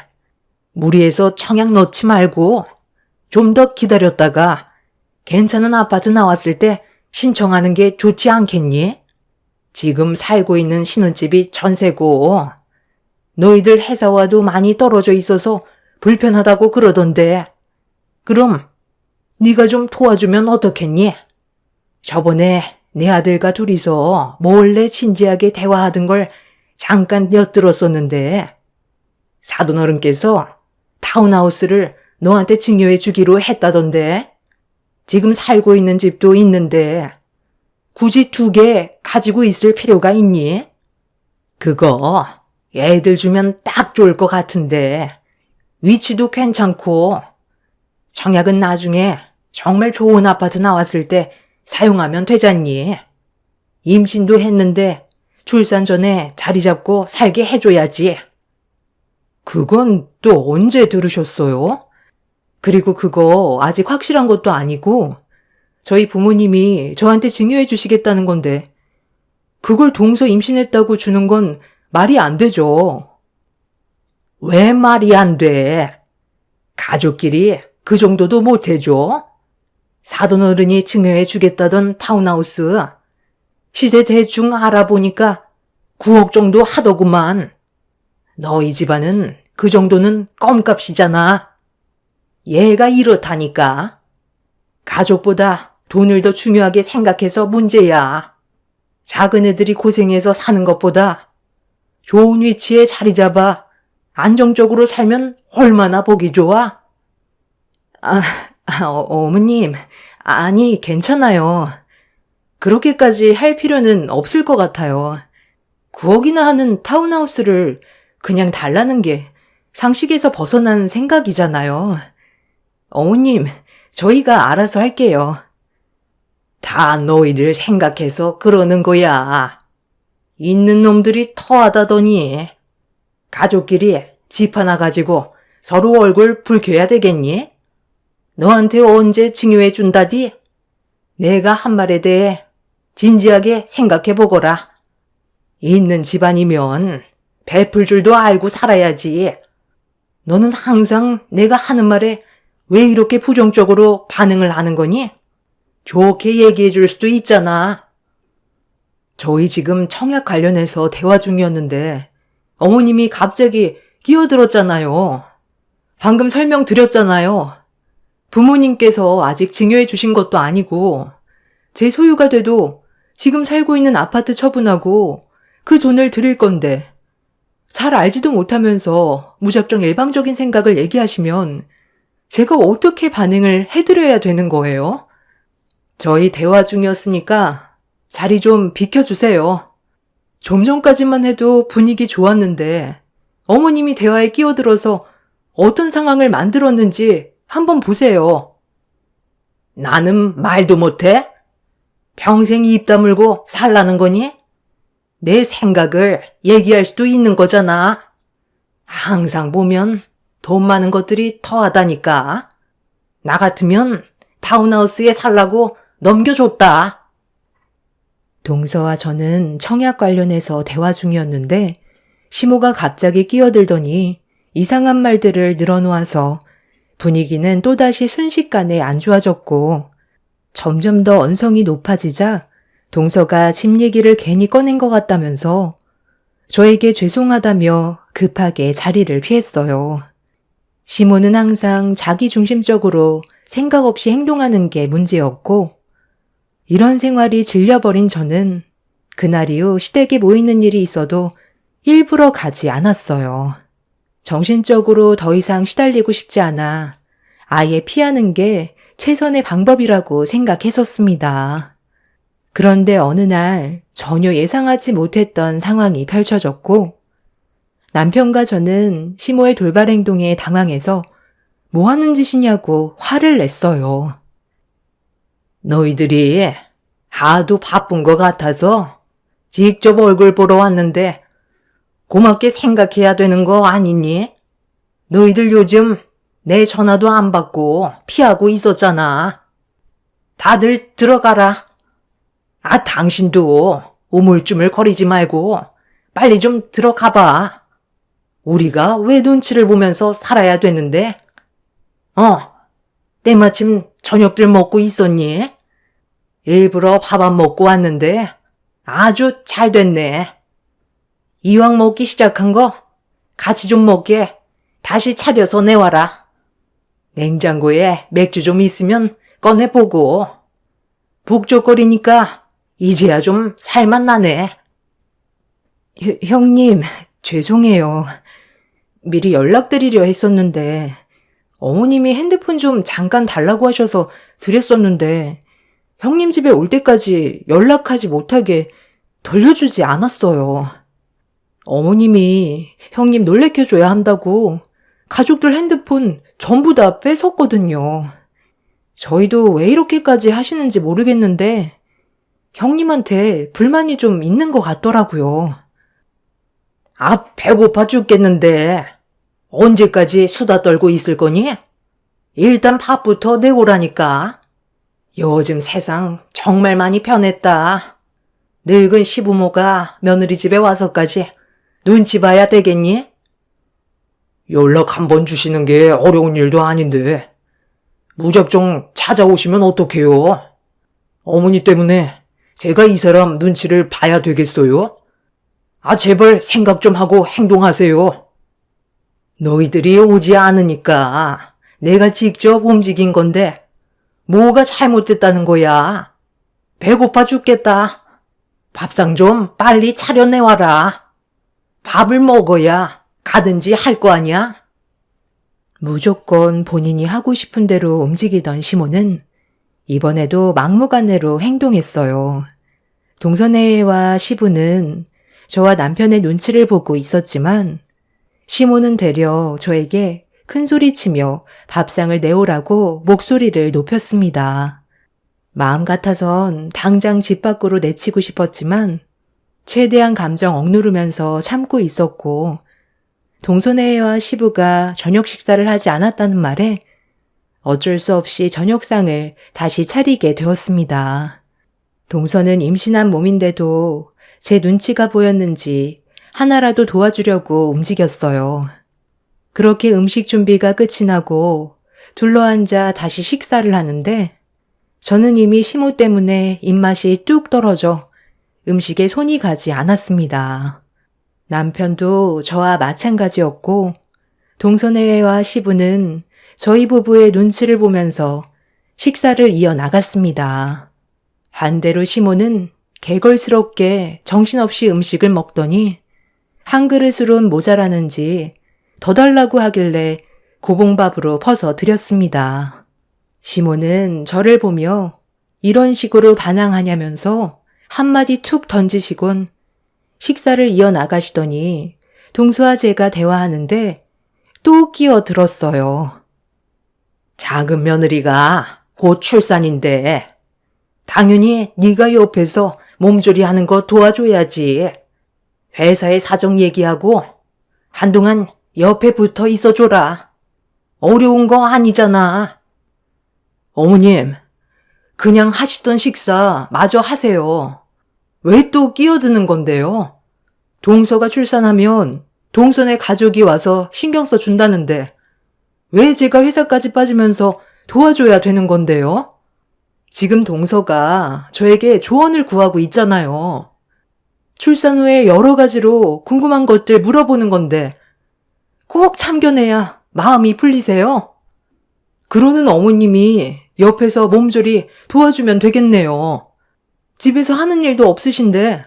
무리해서 청약 넣지 말고 좀 더 기다렸다가 괜찮은 아파트 나왔을 때 신청하는 게 좋지 않겠니? 지금 살고 있는 신혼집이 전세고 너희들 회사와도 많이 떨어져 있어서 불편하다고 그러던데, 그럼 네가 좀 도와주면 어떻겠니? 저번에 내 아들과 둘이서 몰래 진지하게 대화하던 걸 잠깐 엿들었었는데, 사돈어른께서 타운하우스를 너한테 증여해 주기로 했다던데, 지금 살고 있는 집도 있는데 굳이 2개 가지고 있을 필요가 있니? 그거 애들 주면 딱 좋을 것 같은데, 위치도 괜찮고 청약은 나중에 정말 좋은 아파트 나왔을 때 사용하면 되잖니. 임신도 했는데 출산 전에 자리 잡고 살게 해줘야지. 그건 또 언제 들으셨어요? 그리고 그거 아직 확실한 것도 아니고 저희 부모님이 저한테 증여해 주시겠다는 건데, 그걸 동서 임신했다고 주는 건 말이 안 되죠. 왜 말이 안 돼? 가족끼리 그 정도도 못 해줘? 사돈어른이 증여해 주겠다던 타운하우스 시세 대충 알아보니까 9억 정도 하더구만. 너희 집안은 그 정도는 껌값이잖아. 얘가 이렇다니까. 가족보다 돈을 더 중요하게 생각해서 문제야. 작은 애들이 고생해서 사는 것보다 좋은 위치에 자리 잡아 안정적으로 살면 얼마나 보기 좋아? 어머님, 아니, 괜찮아요. 그렇게까지 할 필요는 없을 것 같아요. 9억이나 하는 타운하우스를 그냥 달라는 게 상식에서 벗어난 생각이잖아요. 어머님, 저희가 알아서 할게요. 다 너희들 생각해서 그러는 거야. 있는 놈들이 터하다더니. 가족끼리 집 하나 가지고 서로 얼굴 붉혀야 되겠니? 너한테 언제 징유해 준다디? 내가 한 말에 대해 진지하게 생각해 보거라. 있는 집안이면 베풀 줄도 알고 살아야지. 너는 항상 내가 하는 말에 왜 이렇게 부정적으로 반응을 하는 거니? 좋게 얘기해 줄 수도 있잖아. 저희 지금 청약 관련해서 대화 중이었는데 어머님이 갑자기 끼어들었잖아요. 방금 설명드렸잖아요. 부모님께서 아직 증여해 주신 것도 아니고 제 소유가 돼도 지금 살고 있는 아파트 처분하고 그 돈을 드릴 건데 잘 알지도 못하면서 무작정 일방적인 생각을 얘기하시면 제가 어떻게 반응을 해드려야 되는 거예요? 저희 대화 중이었으니까 자리 좀 비켜주세요. 좀 전까지만 해도 분위기 좋았는데 어머님이 대화에 끼어들어서 어떤 상황을 만들었는지 한번 보세요. 나는 말도 못해? 평생 입 다물고 살라는 거니? 내 생각을 얘기할 수도 있는 거잖아. 항상 보면 돈 많은 것들이 더하다니까. 나 같으면 타운하우스에 살라고 넘겨줬다. 동서와 저는 청약 관련해서 대화 중이었는데 시모가 갑자기 끼어들더니 이상한 말들을 늘어놓아서 분위기는 또다시 순식간에 안 좋아졌고 점점 더 언성이 높아지자 동서가 집 얘기를 괜히 꺼낸 것 같다면서 저에게 죄송하다며 급하게 자리를 피했어요. 시모는 항상 자기 중심적으로 생각 없이 행동하는 게 문제였고 이런 생활이 질려버린 저는 그날 이후 시댁에 모이는 일이 있어도 일부러 가지 않았어요. 정신적으로 더 이상 시달리고 싶지 않아 아예 피하는 게 최선의 방법이라고 생각했었습니다. 그런데 어느 날 전혀 예상하지 못했던 상황이 펼쳐졌고 남편과 저는 시모의 돌발 행동에 당황해서 뭐 하는 짓이냐고 화를 냈어요. 너희들이 하도 바쁜 것 같아서 직접 얼굴 보러 왔는데 고맙게 생각해야 되는 거 아니니? 너희들 요즘 내 전화도 안 받고 피하고 있었잖아. 다들 들어가라. 아, 당신도 우물쭈물 거리지 말고 빨리 좀 들어가봐. 우리가 왜 눈치를 보면서 살아야 되는데? 때마침 저녁들 먹고 있었니? 일부러 밥 안 먹고 왔는데 아주 잘 됐네. 이왕 먹기 시작한 거 같이 좀 먹게 다시 차려서 내와라. 냉장고에 맥주 좀 있으면 꺼내보고. 북적거리니까 이제야 좀 살맛 나네. 형님, 죄송해요. 미리 연락드리려 했었는데 어머님이 핸드폰 좀 잠깐 달라고 하셔서 드렸었는데 형님 집에 올 때까지 연락하지 못하게 돌려주지 않았어요. 어머님이 형님 놀래켜줘야 한다고 가족들 핸드폰 전부 다 뺏었거든요. 저희도 왜 이렇게까지 하시는지 모르겠는데 형님한테 불만이 좀 있는 것 같더라고요. 아, 배고파 죽겠는데 언제까지 수다 떨고 있을 거니? 일단 밥부터 내오라니까. 요즘 세상 정말 많이 변했다. 늙은 시부모가 며느리 집에 와서까지 눈치 봐야 되겠니? 연락 한 번 주시는 게 어려운 일도 아닌데 무작정 찾아오시면 어떡해요? 어머니 때문에 제가 이 사람 눈치를 봐야 되겠어요? 아, 제발 생각 좀 하고 행동하세요. 너희들이 오지 않으니까 내가 직접 움직인 건데 뭐가 잘못됐다는 거야? 배고파 죽겠다. 밥상 좀 빨리 차려내와라. 밥을 먹어야 가든지 할 거 아니야? 무조건 본인이 하고 싶은 대로 움직이던 시모는 이번에도 막무가내로 행동했어요. 동선혜와 시부는 저와 남편의 눈치를 보고 있었지만 시모는 되려 저에게 큰소리치며 밥상을 내오라고 목소리를 높였습니다. 마음 같아선 당장 집 밖으로 내치고 싶었지만 최대한 감정 억누르면서 참고 있었고 동서네와 시부가 저녁 식사를 하지 않았다는 말에 어쩔 수 없이 저녁상을 다시 차리게 되었습니다. 동서는 임신한 몸인데도 제 눈치가 보였는지 하나라도 도와주려고 움직였어요. 그렇게 음식 준비가 끝이 나고 둘러앉아 다시 식사를 하는데 저는 이미 시모 때문에 입맛이 뚝 떨어져 음식에 손이 가지 않았습니다. 남편도 저와 마찬가지였고 동서네와 시부는 저희 부부의 눈치를 보면서 식사를 이어나갔습니다. 반대로 시모는 개걸스럽게 정신없이 음식을 먹더니 한 그릇으론 모자라는지 더 달라고 하길래 고봉밥으로 퍼서 드렸습니다. 시모는 저를 보며 이런 식으로 반항하냐면서 한마디 툭 던지시곤 식사를 이어나가시더니 동서와 제가 대화하는데 또 끼어들었어요. 작은 며느리가 곧 출산인데 당연히 네가 옆에서 몸조리하는 거 도와줘야지. 회사에 사정 얘기하고 한동안 옆에 붙어 있어줘라. 어려운 거 아니잖아. 어머님, 그냥 하시던 식사 마저 하세요. 왜 또 끼어드는 건데요? 동서가 출산하면 동서네 가족이 와서 신경 써 준다는데 왜 제가 회사까지 빠지면서 도와줘야 되는 건데요? 지금 동서가 저에게 조언을 구하고 있잖아요. 출산 후에 여러 가지로 궁금한 것들 물어보는 건데 꼭 참견해야 마음이 풀리세요? 그러는 어머님이 옆에서 몸조리 도와주면 되겠네요. 집에서 하는 일도 없으신데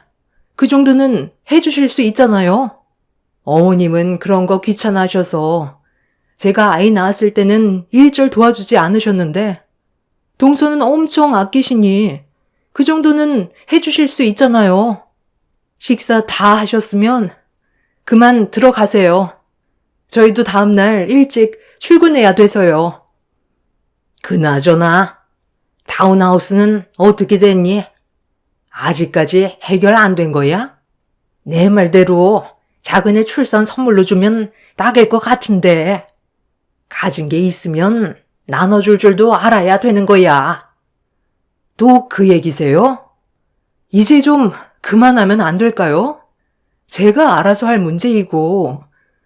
그 정도는 해주실 수 있잖아요. 어머님은 그런 거 귀찮아하셔서 제가 아이 낳았을 때는 일절 도와주지 않으셨는데 동서는 엄청 아끼시니 그 정도는 해주실 수 있잖아요. 식사 다 하셨으면 그만 들어가세요. 저희도 다음날 일찍 출근해야 돼서요. 그나저나 타운하우스는 어떻게 됐니? 아직까지 해결 안 된 거야? 내 말대로 작은 애 출산 선물로 주면 딱일 것 같은데 가진 게 있으면 나눠줄 줄도 알아야 되는 거야. 또 그 얘기세요? 이제 좀 그만하면 안 될까요? 제가 알아서 할 문제이고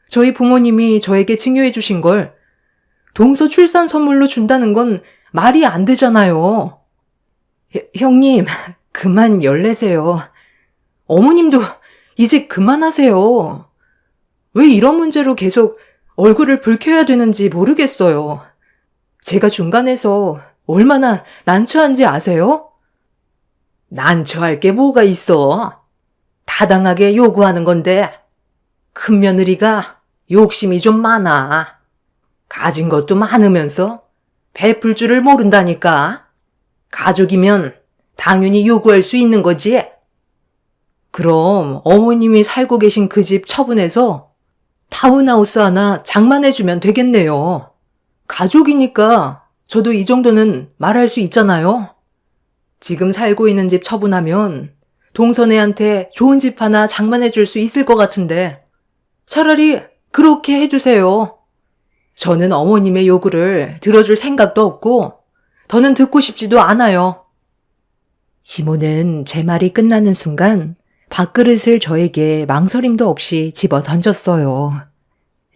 저희 부모님이 저에게 증여해 주신 걸 동서 출산 선물로 준다는 건 말이 안 되잖아요. 형님, 그만 열내세요. 어머님도 이제 그만하세요. 왜 이런 문제로 계속 얼굴을 붉혀야 되는지 모르겠어요. 제가 중간에서 얼마나 난처한지 아세요? 난처할 게 뭐가 있어? 타당하게 요구하는 건데 큰 며느리가 욕심이 좀 많아. 가진 것도 많으면서 베풀 줄을 모른다니까. 가족이면 당연히 요구할 수 있는 거지. 그럼 어머님이 살고 계신 그 집 처분해서 타운하우스 하나 장만해주면 되겠네요. 가족이니까 저도 이 정도는 말할 수 있잖아요. 지금 살고 있는 집 처분하면 동서네한테 좋은 집 하나 장만해줄 수 있을 것 같은데 차라리 그렇게 해주세요. 저는 어머님의 요구를 들어줄 생각도 없고 더는 듣고 싶지도 않아요. 시모는 제 말이 끝나는 순간 밥그릇을 저에게 망설임도 없이 집어 던졌어요.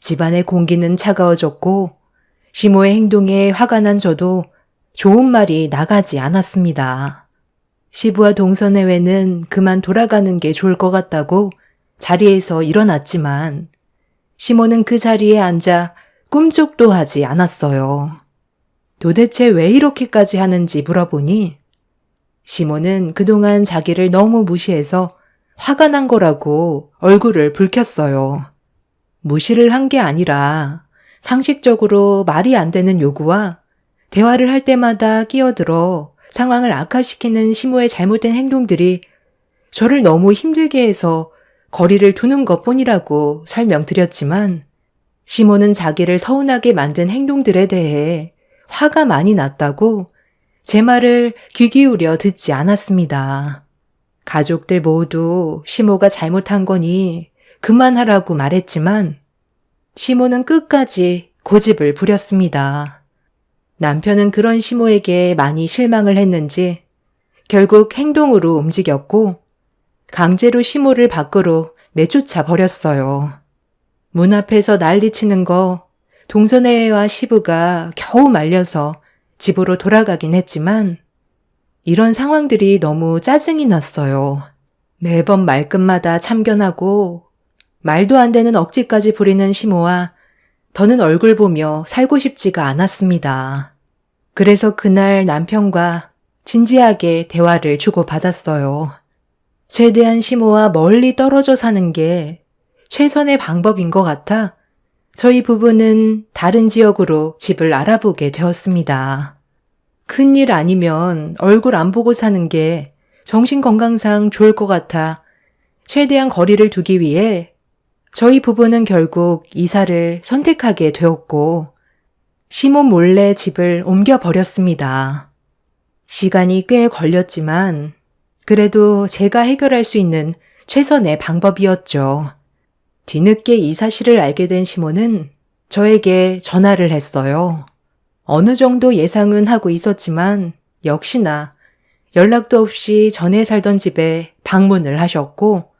집안의 공기는 차가워졌고 시모의 행동에 화가 난 저도 좋은 말이 나가지 않았습니다. 시부와 동서내외는 그만 돌아가는 게 좋을 것 같다고 자리에서 일어났지만 시모는 그 자리에 앉아 꿈쩍도 하지 않았어요. 도대체 왜 이렇게까지 하는지 물어보니 시모는 그동안 자기를 너무 무시해서 화가 난 거라고 얼굴을 붉혔어요. 무시를 한 게 아니라 상식적으로 말이 안 되는 요구와 대화를 할 때마다 끼어들어 상황을 악화시키는 시모의 잘못된 행동들이 저를 너무 힘들게 해서 거리를 두는 것뿐이라고 설명드렸지만 시모는 자기를 서운하게 만든 행동들에 대해 화가 많이 났다고 제 말을 귀 기울여 듣지 않았습니다. 가족들 모두 시모가 잘못한 거니 그만하라고 말했지만 시모는 끝까지 고집을 부렸습니다. 남편은 그런 시모에게 많이 실망을 했는지 결국 행동으로 움직였고 강제로 시모를 밖으로 내쫓아 버렸어요. 문 앞에서 난리치는 거 동선애와 시부가 겨우 말려서 집으로 돌아가긴 했지만 이런 상황들이 너무 짜증이 났어요. 매번 말끝마다 참견하고 말도 안 되는 억지까지 부리는 시모와 더는 얼굴 보며 살고 싶지가 않았습니다. 그래서 그날 남편과 진지하게 대화를 주고받았어요. 최대한 시모와 멀리 떨어져 사는 게 최선의 방법인 것 같아 저희 부부는 다른 지역으로 집을 알아보게 되었습니다. 큰일 아니면 얼굴 안 보고 사는 게 정신건강상 좋을 것 같아 최대한 거리를 두기 위해 저희 부부는 결국 이사를 선택하게 되었고 시모 몰래 집을 옮겨버렸습니다. 시간이 꽤 걸렸지만 그래도 제가 해결할 수 있는 최선의 방법이었죠. 뒤늦게 이 사실을 알게 된 시모는 저에게 전화를 했어요. 어느 정도 예상은 하고 있었지만 역시나 연락도 없이 전에 살던 집에 방문을 하셨고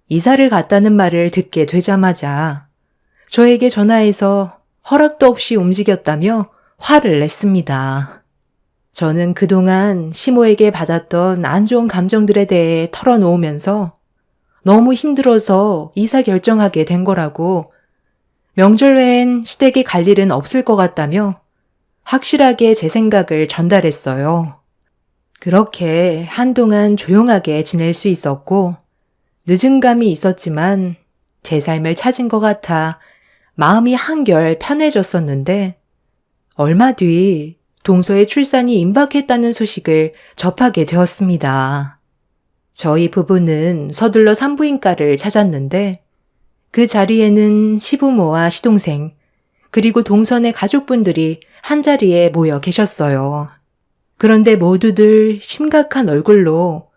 이사를 갔다는 말을 듣게 되자마자 저에게 전화해서 허락도 없이 움직였다며 화를 냈습니다. 저는 그동안 시모에게 받았던 안 좋은 감정들에 대해 털어놓으면서 너무 힘들어서 이사 결정하게 된 거라고 명절 외엔 시댁에 갈 일은 없을 것 같다며 확실하게 제 생각을 전달했어요. 그렇게 한동안 조용하게 지낼 수 있었고 늦은 감이 있었지만 제 삶을 찾은 것 같아 마음이 한결 편해졌었는데 얼마 뒤 동서의 출산이 임박했다는 소식을 접하게 되었습니다. 저희 부부는 서둘러 산부인과를 찾았는데 그 자리에는 시부모와 시동생 그리고 동선의 가족분들이 한자리에 모여 계셨어요. 그런데 모두들 심각한 얼굴로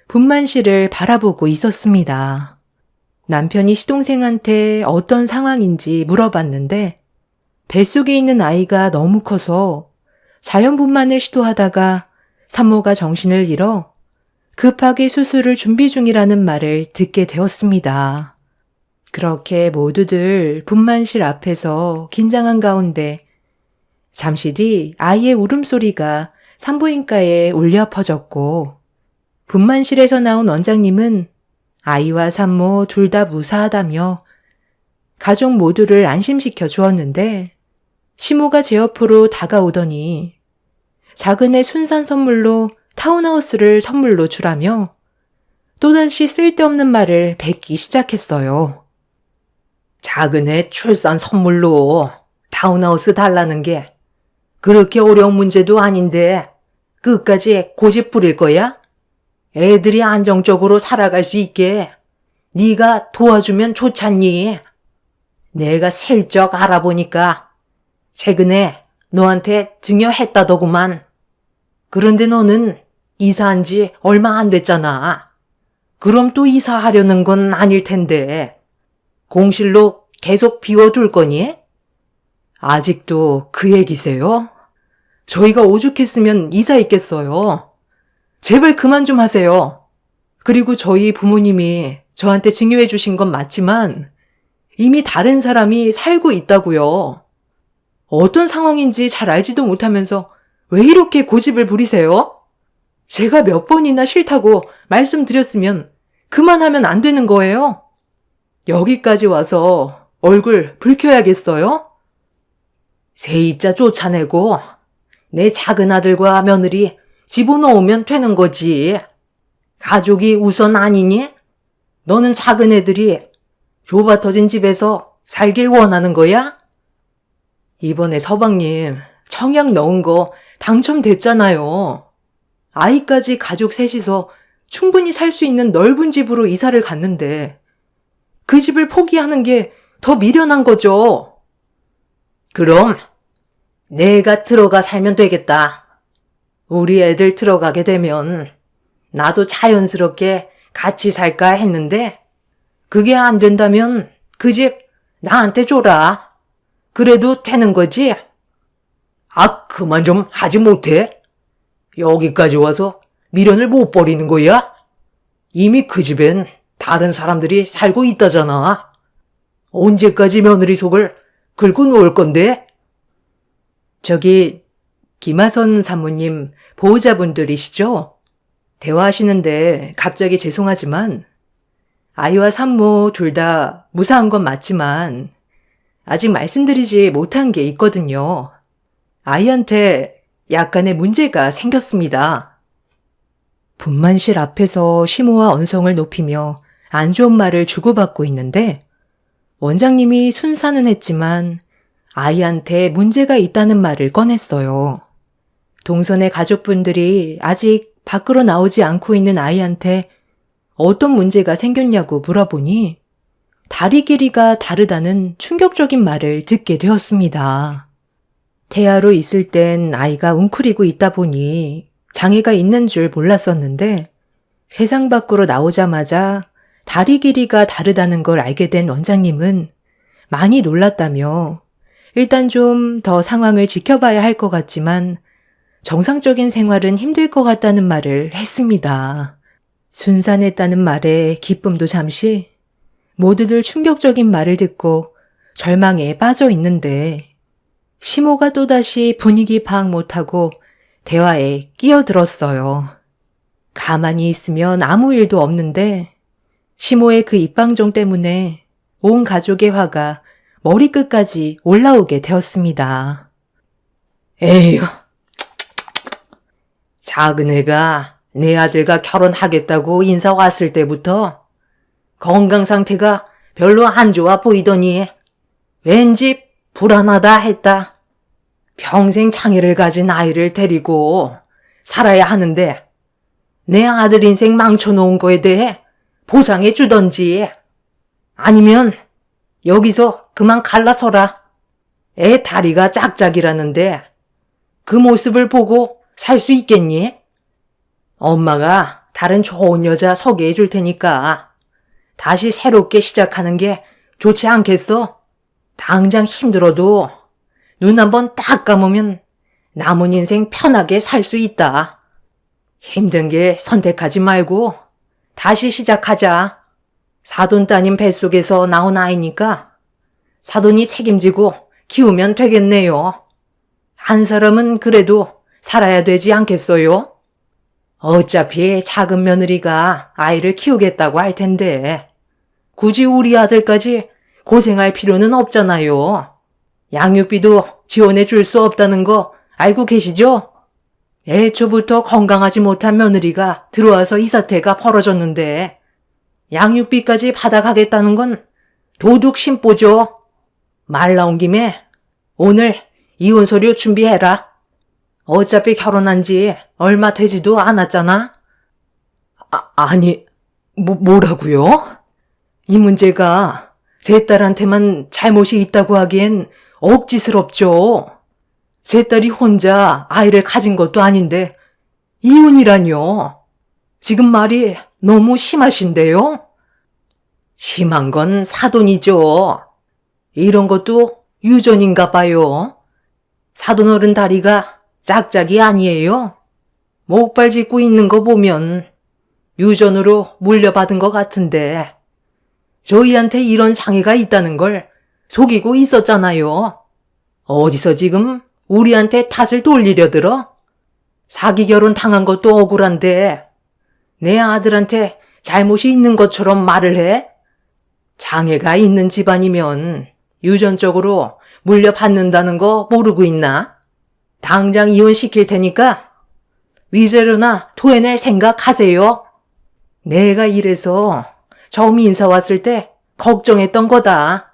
분만실을 바라보고 있었습니다. 남편이 시동생한테 어떤 상황인지 물어봤는데 뱃속에 있는 아이가 너무 커서 자연분만을 시도하다가 산모가 정신을 잃어 급하게 수술을 준비 중이라는 말을 듣게 되었습니다. 그렇게 모두들 분만실 앞에서 긴장한 가운데 잠시 뒤 아이의 울음소리가 산부인과에 울려 퍼졌고 분만실에서 나온 원장님은 아이와 산모 둘 다 무사하다며 가족 모두를 안심시켜 주었는데 시모가 제 옆으로 다가오더니 작은 애 순산 선물로 타운하우스를 선물로 주라며 또다시 쓸데없는 말을 뱉기 시작했어요. 작은 애 출산 선물로 타운하우스 달라는 게 그렇게 어려운 문제도 아닌데 끝까지 고집 부릴 거야? 애들이 안정적으로 살아갈 수 있게 네가 도와주면 좋잖니. 내가 슬쩍 알아보니까 최근에 너한테 증여했다더구만. 그런데 너는 이사한 지 얼마 안 됐잖아. 그럼 또 이사하려는 건 아닐 텐데 공실로 계속 비워둘 거니? 아직도 그 얘기세요? 저희가 오죽했으면 이사했겠어요. 제발 그만 좀 하세요. 그리고 저희 부모님이 저한테 증여해 주신 건 맞지만 이미 다른 사람이 살고 있다고요. 어떤 상황인지 잘 알지도 못하면서 왜 이렇게 고집을 부리세요? 제가 몇 번이나 싫다고 말씀드렸으면 그만하면 안 되는 거예요? 여기까지 와서 얼굴 붉혀야겠어요? 세입자 쫓아내고 내 작은 아들과 며느리 집어넣으면 되는 거지. 가족이 우선 아니니? 너는 작은 애들이 좁아 터진 집에서 살길 원하는 거야? 이번에 서방님 청약 넣은 거 당첨됐잖아요. 아이까지 가족 셋이서 충분히 살 수 있는 넓은 집으로 이사를 갔는데 그 집을 포기하는 게 더 미련한 거죠. 그럼 내가 들어가 살면 되겠다. 우리 애들 들어가게 되면 나도 자연스럽게 같이 살까 했는데 그게 안 된다면 그 집 나한테 줘라. 그래도 되는 거지? 아, 그만 좀 하지 못해? 여기까지 와서 미련을 못 버리는 거야? 이미 그 집엔 다른 사람들이 살고 있다잖아. 언제까지 며느리 속을 긁고 놓을 건데? 저기 김하선 사모님 보호자분들이시죠? 대화하시는데 갑자기 죄송하지만 아이와 산모 둘 다 무사한 건 맞지만 아직 말씀드리지 못한 게 있거든요. 아이한테 약간의 문제가 생겼습니다. 분만실 앞에서 시모와 언성을 높이며 안 좋은 말을 주고받고 있는데 원장님이 순사는 했지만 아이한테 문제가 있다는 말을 꺼냈어요. 동선의 가족분들이 아직 밖으로 나오지 않고 있는 아이한테 어떤 문제가 생겼냐고 물어보니 다리 길이가 다르다는 충격적인 말을 듣게 되었습니다. 태아로 있을 땐 아이가 웅크리고 있다 보니 장애가 있는 줄 몰랐었는데 세상 밖으로 나오자마자 다리 길이가 다르다는 걸 알게 된 원장님은 많이 놀랐다며 일단 좀 더 상황을 지켜봐야 할 것 같지만 정상적인 생활은 힘들 것 같다는 말을 했습니다. 순산했다는 말에 기쁨도 잠시 모두들 충격적인 말을 듣고 절망에 빠져 있는데 시모가 또다시 분위기 파악 못하고 대화에 끼어들었어요. 가만히 있으면 아무 일도 없는데 시모의 그 입방정 때문에 온 가족의 화가 머리끝까지 올라오게 되었습니다. 에휴, 작은 애가 내 아들과 결혼하겠다고 인사 왔을 때부터 건강 상태가 별로 안 좋아 보이더니 왠지 불안하다 했다. 평생 장애를 가진 아이를 데리고 살아야 하는데 내 아들 인생 망쳐놓은 거에 대해 보상해 주던지 아니면 여기서 그만 갈라서라. 애 다리가 짝짝이라는데 그 모습을 보고 살 수 있겠니? 엄마가 다른 좋은 여자 소개해 줄 테니까 다시 새롭게 시작하는 게 좋지 않겠어? 당장 힘들어도 눈 한번 딱 감으면 남은 인생 편하게 살 수 있다. 힘든 길 선택하지 말고 다시 시작하자. 사돈 따님 뱃속에서 나온 아이니까 사돈이 책임지고 키우면 되겠네요. 한 사람은 그래도 살아야 되지 않겠어요? 어차피 작은 며느리가 아이를 키우겠다고 할 텐데 굳이 우리 아들까지 고생할 필요는 없잖아요. 양육비도 지원해 줄 수 없다는 거 알고 계시죠? 애초부터 건강하지 못한 며느리가 들어와서 이 사태가 벌어졌는데 양육비까지 받아가겠다는 건 도둑 심보죠. 말 나온 김에 오늘 이혼 서류 준비해라. 어차피 결혼한 지 얼마 되지도 않았잖아. 아니, 뭐라고요? 이 문제가 제 딸한테만 잘못이 있다고 하기엔 억지스럽죠. 제 딸이 혼자 아이를 가진 것도 아닌데 이혼이라뇨. 지금 말이 너무 심하신데요? 심한 건 사돈이죠. 이런 것도 유전인가 봐요. 사돈 어른 다리가 짝짝이 아니에요. 목발 짚고 있는 거 보면 유전으로 물려받은 것 같은데 저희한테 이런 장애가 있다는 걸 속이고 있었잖아요. 어디서 지금 우리한테 탓을 돌리려 들어? 사기 결혼 당한 것도 억울한데 내 아들한테 잘못이 있는 것처럼 말을 해? 장애가 있는 집안이면 유전적으로 물려받는다는 거 모르고 있나? 당장 이혼시킬 테니까 위자료나 토해낼 생각하세요. 내가 이래서 처음 인사 왔을 때 걱정했던 거다.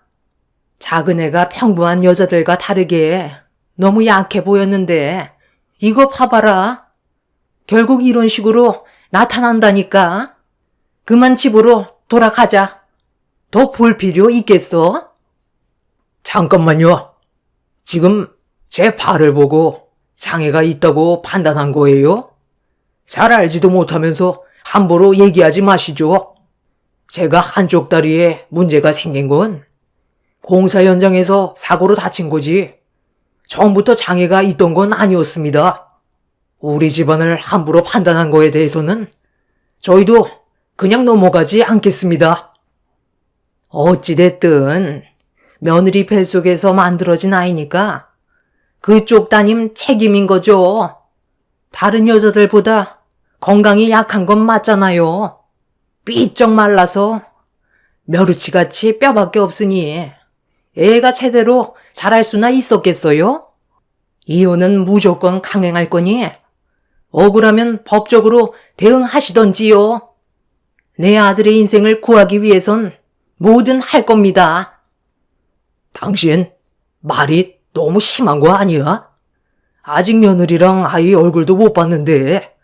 작은 애가 평범한 여자들과 다르게 너무 약해 보였는데 이거 봐봐라. 결국 이런 식으로 나타난다니까. 그만 집으로 돌아가자. 더 볼 필요 있겠어? 잠깐만요. 지금 제 발을 보고 장애가 있다고 판단한 거예요? 잘 알지도 못하면서 함부로 얘기하지 마시죠. 제가 한쪽 다리에 문제가 생긴 건 공사 현장에서 사고로 다친 거지. 처음부터 장애가 있던 건 아니었습니다. 우리 집안을 함부로 판단한 거에 대해서는 저희도 그냥 넘어가지 않겠습니다. 어찌됐든 며느리 뱃속에서 만들어진 아이니까 그쪽 따님 책임인 거죠. 다른 여자들보다 건강이 약한 건 맞잖아요. 삐쩍 말라서 멸우치같이 뼈밖에 없으니 애가 제대로 자랄 수나 있었겠어요? 이혼은 무조건 강행할 거니 억울하면 법적으로 대응하시던지요. 내 아들의 인생을 구하기 위해선 뭐든 할 겁니다. 당신 말이 너무 심한 거 아니야? 아직 며느리랑 아이 얼굴도 못 봤는데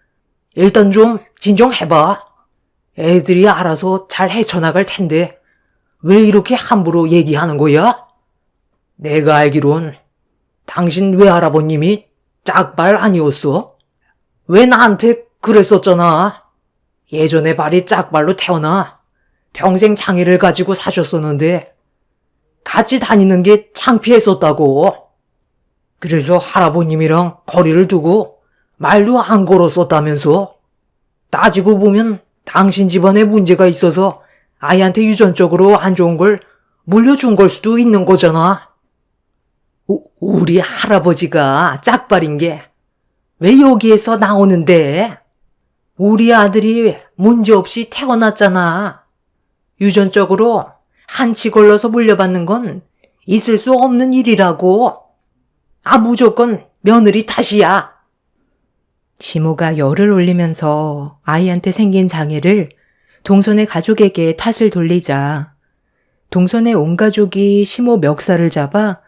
일단 좀 진정해봐. 애들이 알아서 잘 헤쳐나갈 텐데 왜 이렇게 함부로 얘기하는 거야? 내가 알기론 당신 외할아버님이 짝발 아니었어? 왜 나한테 그랬었잖아. 예전에 발이 짝발로 태어나 평생 장애를 가지고 사셨었는데 같이 다니는 게 창피했었다고. 그래서 할아버님이랑 거리를 두고 말도 안 걸었었다면서. 따지고 보면 당신 집안에 문제가 있어서 아이한테 유전적으로 안 좋은 걸 물려준 걸 수도 있는 거잖아. 우리 할아버지가 짝발인 게 왜 여기에서 나오는데? 우리 아들이 문제없이 태어났잖아. 유전적으로 한치 걸러서 물려받는 건 있을 수 없는 일이라고. 무조건 며느리 탓이야. 시모가 열을 올리면서 아이한테 생긴 장애를 동선의 가족에게 탓을 돌리자 동선의 온 가족이 시모 멱살을 잡아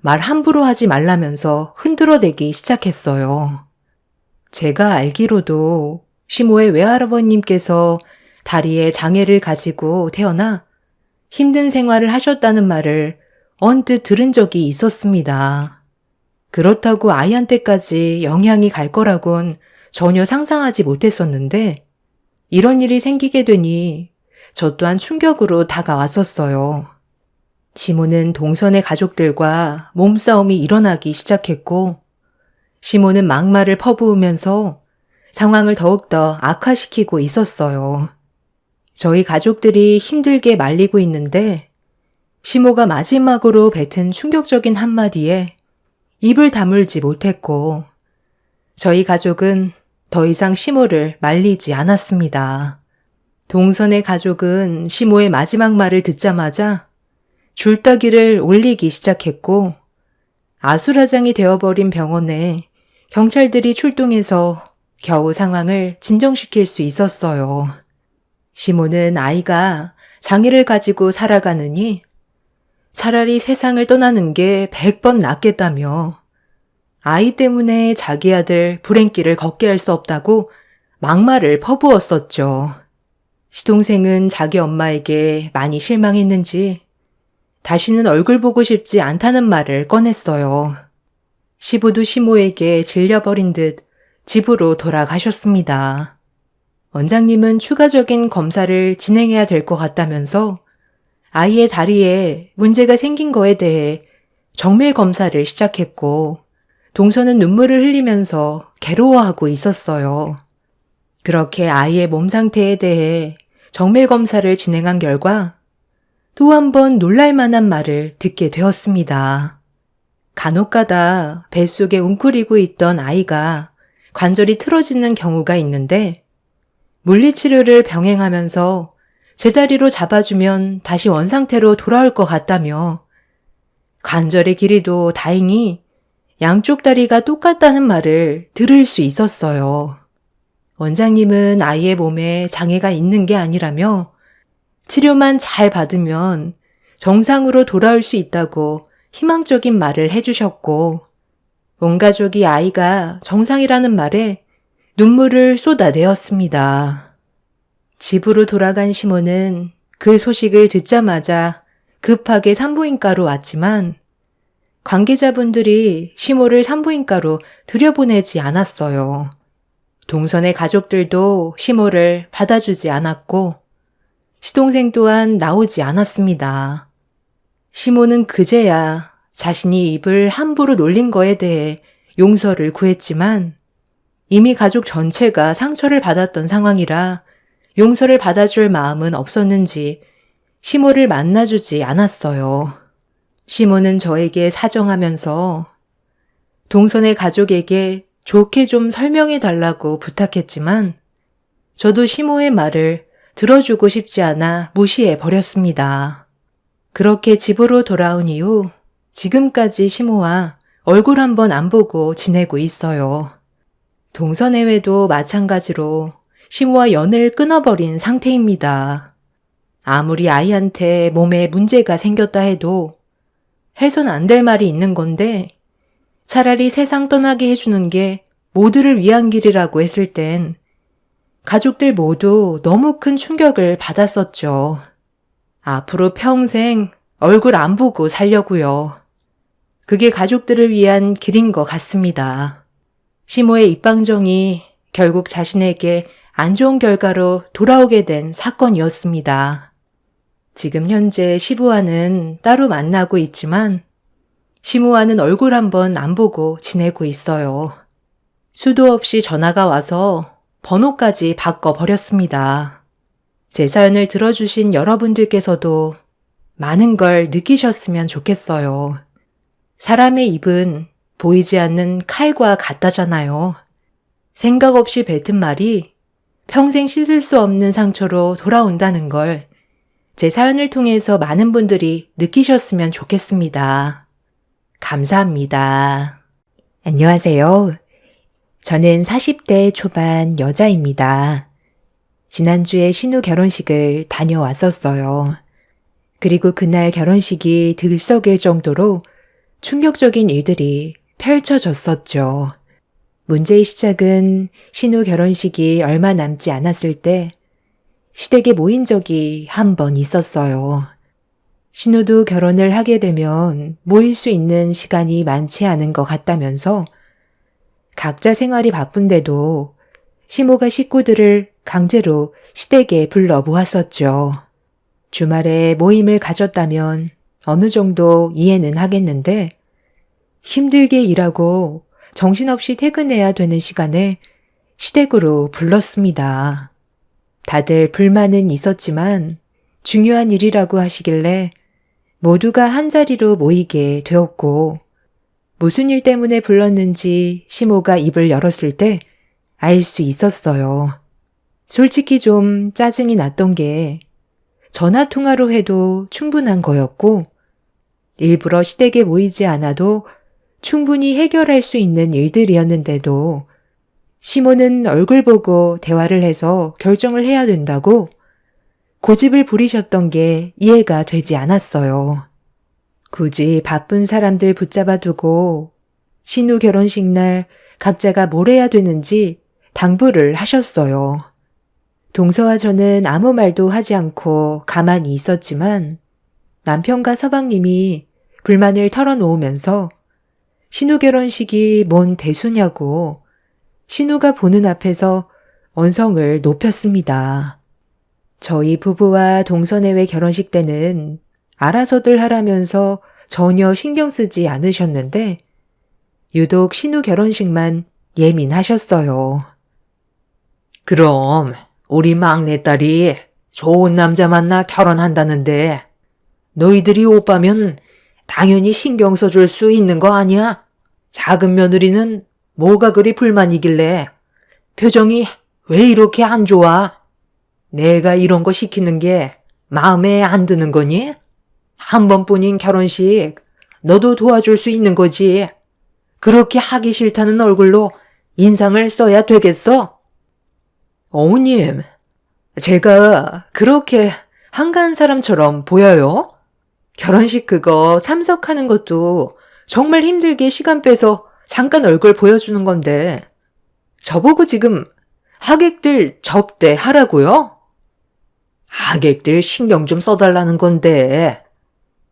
말 함부로 하지 말라면서 흔들어대기 시작했어요. 제가 알기로도 시모의 외할아버님께서 다리에 장애를 가지고 태어나 힘든 생활을 하셨다는 말을 언뜻 들은 적이 있었습니다. 그렇다고 아이한테까지 영향이 갈 거라곤 전혀 상상하지 못했었는데 이런 일이 생기게 되니 저 또한 충격으로 다가왔었어요. 시모는 동선의 가족들과 몸싸움이 일어나기 시작했고 시모는 막말을 퍼부으면서 상황을 더욱더 악화시키고 있었어요. 저희 가족들이 힘들게 말리고 있는데 시모가 마지막으로 뱉은 충격적인 한마디에 입을 다물지 못했고 저희 가족은 더 이상 시모를 말리지 않았습니다. 동선의 가족은 시모의 마지막 말을 듣자마자 줄따기를 올리기 시작했고 아수라장이 되어버린 병원에 경찰들이 출동해서 겨우 상황을 진정시킬 수 있었어요. 시모는 아이가 장애를 가지고 살아가느니 차라리 세상을 떠나는 게 100번 낫겠다며 아이 때문에 자기 아들 불행길을 걷게 할 수 없다고 막말을 퍼부었었죠. 시동생은 자기 엄마에게 많이 실망했는지 다시는 얼굴 보고 싶지 않다는 말을 꺼냈어요. 시부도 시모에게 질려버린 듯 집으로 돌아가셨습니다. 원장님은 추가적인 검사를 진행해야 될 것 같다면서 아이의 다리에 문제가 생긴 거에 대해 정밀 검사를 시작했고 동서는 눈물을 흘리면서 괴로워하고 있었어요. 그렇게 아이의 몸 상태에 대해 정밀 검사를 진행한 결과 또 한 번 놀랄만한 말을 듣게 되었습니다. 간혹가다 뱃속에 웅크리고 있던 아이가 관절이 틀어지는 경우가 있는데 물리치료를 병행하면서 제자리로 잡아주면 다시 원상태로 돌아올 것 같다며 관절의 길이도 다행히 양쪽 다리가 똑같다는 말을 들을 수 있었어요. 원장님은 아이의 몸에 장애가 있는 게 아니라며 치료만 잘 받으면 정상으로 돌아올 수 있다고 희망적인 말을 해주셨고 온 가족이 아이가 정상이라는 말에 눈물을 쏟아내었습니다. 집으로 돌아간 시모는 그 소식을 듣자마자 급하게 산부인과로 왔지만 관계자분들이 시모를 산부인과로 들여보내지 않았어요. 동선의 가족들도 시모를 받아주지 않았고 시동생 또한 나오지 않았습니다. 시모는 그제야 자신이 입을 함부로 놀린 거에 대해 용서를 구했지만 이미 가족 전체가 상처를 받았던 상황이라 용서를 받아줄 마음은 없었는지 시모를 만나주지 않았어요. 시모는 저에게 사정하면서 동선의 가족에게 좋게 좀 설명해 달라고 부탁했지만 저도 시모의 말을 들어주고 싶지 않아 무시해 버렸습니다. 그렇게 집으로 돌아온 이후 지금까지 시모와 얼굴 한번 안 보고 지내고 있어요. 동서내외도 마찬가지로 시모와 연을 끊어버린 상태입니다. 아무리 아이한테 몸에 문제가 생겼다 해도 해선 안 될 말이 있는 건데 차라리 세상 떠나게 해주는 게 모두를 위한 길이라고 했을 땐 가족들 모두 너무 큰 충격을 받았었죠. 앞으로 평생 얼굴 안 보고 살려고요. 그게 가족들을 위한 길인 것 같습니다. 시모의 입방정이 결국 자신에게 안 좋은 결과로 돌아오게 된 사건이었습니다. 지금 현재 시부와는 따로 만나고 있지만 시모와는 얼굴 한번 안 보고 지내고 있어요. 수도 없이 전화가 와서 번호까지 바꿔버렸습니다. 제 사연을 들어주신 여러분들께서도 많은 걸 느끼셨으면 좋겠어요. 사람의 입은 보이지 않는 칼과 같다잖아요. 생각 없이 뱉은 말이 평생 씻을 수 없는 상처로 돌아온다는 걸 제 사연을 통해서 많은 분들이 느끼셨으면 좋겠습니다. 감사합니다. 안녕하세요. 저는 40대 초반 여자입니다. 지난주에 신우 결혼식을 다녀왔었어요. 그리고 그날 결혼식이 들썩일 정도로 충격적인 일들이 펼쳐졌었죠. 문제의 시작은 신우 결혼식이 얼마 남지 않았을 때 시댁에 모인 적이 한 번 있었어요. 신우도 결혼을 하게 되면 모일 수 있는 시간이 많지 않은 것 같다면서 각자 생활이 바쁜데도 시모가 식구들을 강제로 시댁에 불러 모았었죠. 주말에 모임을 가졌다면 어느 정도 이해는 하겠는데 힘들게 일하고 정신없이 퇴근해야 되는 시간에 시댁으로 불렀습니다. 다들 불만은 있었지만 중요한 일이라고 하시길래 모두가 한자리로 모이게 되었고 무슨 일 때문에 불렀는지 시모가 입을 열었을 때 알 수 있었어요. 솔직히 좀 짜증이 났던 게 전화 통화로 해도 충분한 거였고 일부러 시댁에 모이지 않아도 충분히 해결할 수 있는 일들이었는데도 시모는 얼굴 보고 대화를 해서 결정을 해야 된다고 고집을 부리셨던 게 이해가 되지 않았어요. 굳이 바쁜 사람들 붙잡아 두고 신우 결혼식 날 각자가 뭘 해야 되는지 당부를 하셨어요. 동서와 저는 아무 말도 하지 않고 가만히 있었지만 남편과 서방님이 불만을 털어놓으면서 신우 결혼식이 뭔 대수냐고 신우가 보는 앞에서 언성을 높였습니다. 저희 부부와 동서내외 결혼식 때는 알아서들 하라면서 전혀 신경 쓰지 않으셨는데 유독 신우 결혼식만 예민하셨어요. 그럼 우리 막내딸이 좋은 남자 만나 결혼한다는데 너희들이 오빠면 당연히 신경 써줄 수 있는 거 아니야? 작은 며느리는 뭐가 그리 불만이길래 표정이 왜 이렇게 안 좋아? 내가 이런 거 시키는 게 마음에 안 드는 거니? 한 번뿐인 결혼식 너도 도와줄 수 있는 거지. 그렇게 하기 싫다는 얼굴로 인상을 써야 되겠어? 어머님, 제가 그렇게 한가한 사람처럼 보여요? 결혼식 그거 참석하는 것도 정말 힘들게 시간 빼서 잠깐 얼굴 보여주는 건데 저보고 지금 하객들 접대하라고요? 하객들 신경 좀 써달라는 건데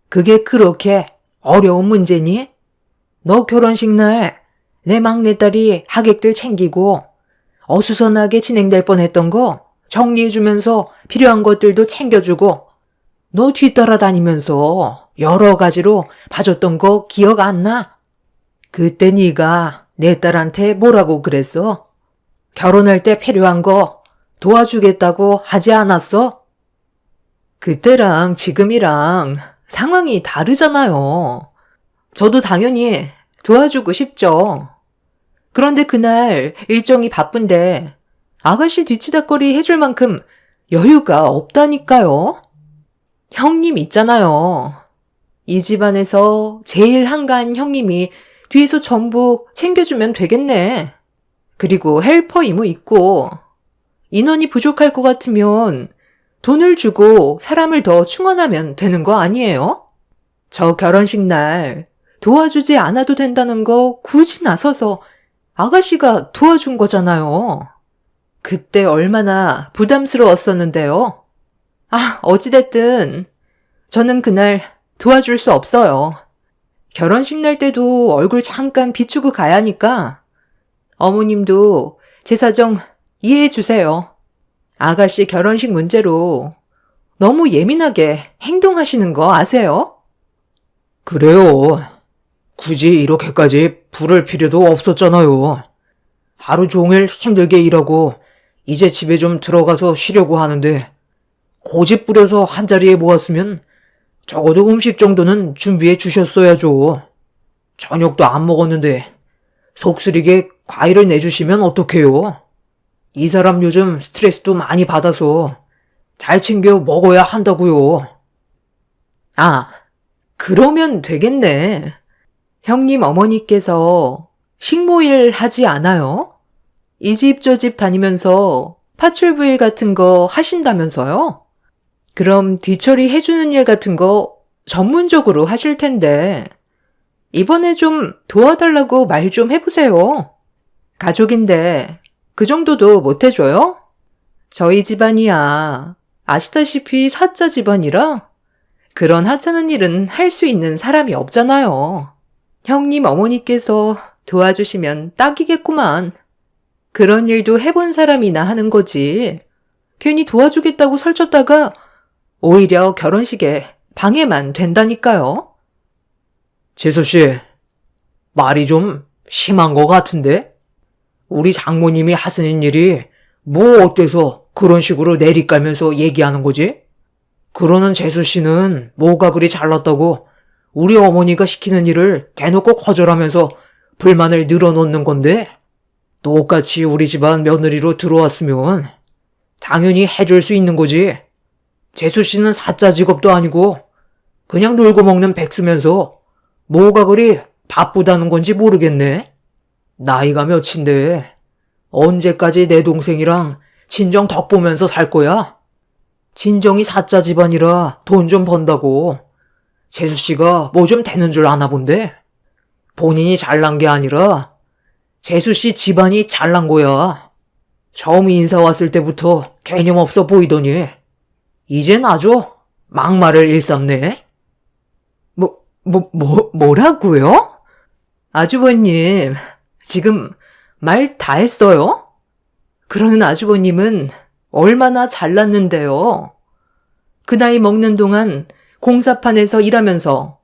그게 그렇게 어려운 문제니? 너 결혼식 날 내 막내딸이 하객들 챙기고 어수선하게 진행될 뻔했던 거 정리해주면서 필요한 것들도 챙겨주고 너 뒤따라 다니면서 여러 가지로 봐줬던 거 기억 안 나? 그때 네가 내 딸한테 뭐라고 그랬어? 결혼할 때 필요한 거 도와주겠다고 하지 않았어? 그때랑 지금이랑 상황이 다르잖아요. 저도 당연히 도와주고 싶죠. 그런데 그날 일정이 바쁜데 아가씨 뒤치다꺼리 해줄 만큼 여유가 없다니까요. 형님 있잖아요. 이 집안에서 제일 한가한 형님이 뒤에서 전부 챙겨주면 되겠네. 그리고 헬퍼 이모 있고 인원이 부족할 것 같으면 돈을 주고 사람을 더 충원하면 되는 거 아니에요? 저 결혼식 날 도와주지 않아도 된다는 거 굳이 나서서 아가씨가 도와준 거잖아요. 그때 얼마나 부담스러웠었는데요. 어찌됐든 저는 그날 도와줄 수 없어요. 결혼식 날 때도 얼굴 잠깐 비추고 가야 하니까 어머님도 제 사정 이해해 주세요. 아가씨 결혼식 문제로 너무 예민하게 행동하시는 거 아세요? 그래요. 굳이 이렇게까지 부를 필요도 없었잖아요. 하루 종일 힘들게 일하고 이제 집에 좀 들어가서 쉬려고 하는데 고집 부려서 한자리에 모았으면 적어도 음식 정도는 준비해 주셨어야죠. 저녁도 안 먹었는데 속쓰리게 과일을 내주시면 어떡해요? 이 사람 요즘 스트레스도 많이 받아서 잘 챙겨 먹어야 한다고요. 그러면 되겠네. 형님 어머니께서 식모일 하지 않아요? 이 집 저 집 다니면서 파출부일 같은 거 하신다면서요? 그럼 뒤처리 해주는 일 같은 거 전문적으로 하실 텐데 이번에 좀 도와달라고 말 좀 해보세요. 가족인데 그 정도도 못 해줘요? 저희 집안이야 아시다시피 사자 집안이라 그런 하찮은 일은 할 수 있는 사람이 없잖아요. 형님 어머니께서 도와주시면 딱이겠구만. 그런 일도 해본 사람이나 하는 거지. 괜히 도와주겠다고 설쳤다가 오히려 결혼식에 방해만 된다니까요. 재수씨, 말이 좀 심한 것 같은데? 우리 장모님이 하시는 일이 뭐 어때서 그런 식으로 내리깔면서 얘기하는 거지? 그러는 재수씨는 뭐가 그리 잘났다고 우리 어머니가 시키는 일을 대놓고 거절하면서 불만을 늘어놓는 건데 똑같이 우리 집안 며느리로 들어왔으면 당연히 해줄 수 있는 거지. 재수씨는 사자 직업도 아니고 그냥 놀고 먹는 백수면서 뭐가 그리 바쁘다는 건지 모르겠네. 나이가 몇인데 언제까지 내 동생이랑 친정 덕 보면서 살 거야? 친정이 사자 집안이라 돈 좀 번다고 재수씨가 뭐 좀 되는 줄 아나 본데 본인이 잘난 게 아니라 재수씨 집안이 잘난 거야. 처음 인사 왔을 때부터 개념 없어 보이더니 이젠 아주 막말을 일삼네. 뭐라고요? 아주버님, 지금 말 다 했어요? 그러는 아주버님은 얼마나 잘났는데요. 그 나이 먹는 동안 공사판에서 일하면서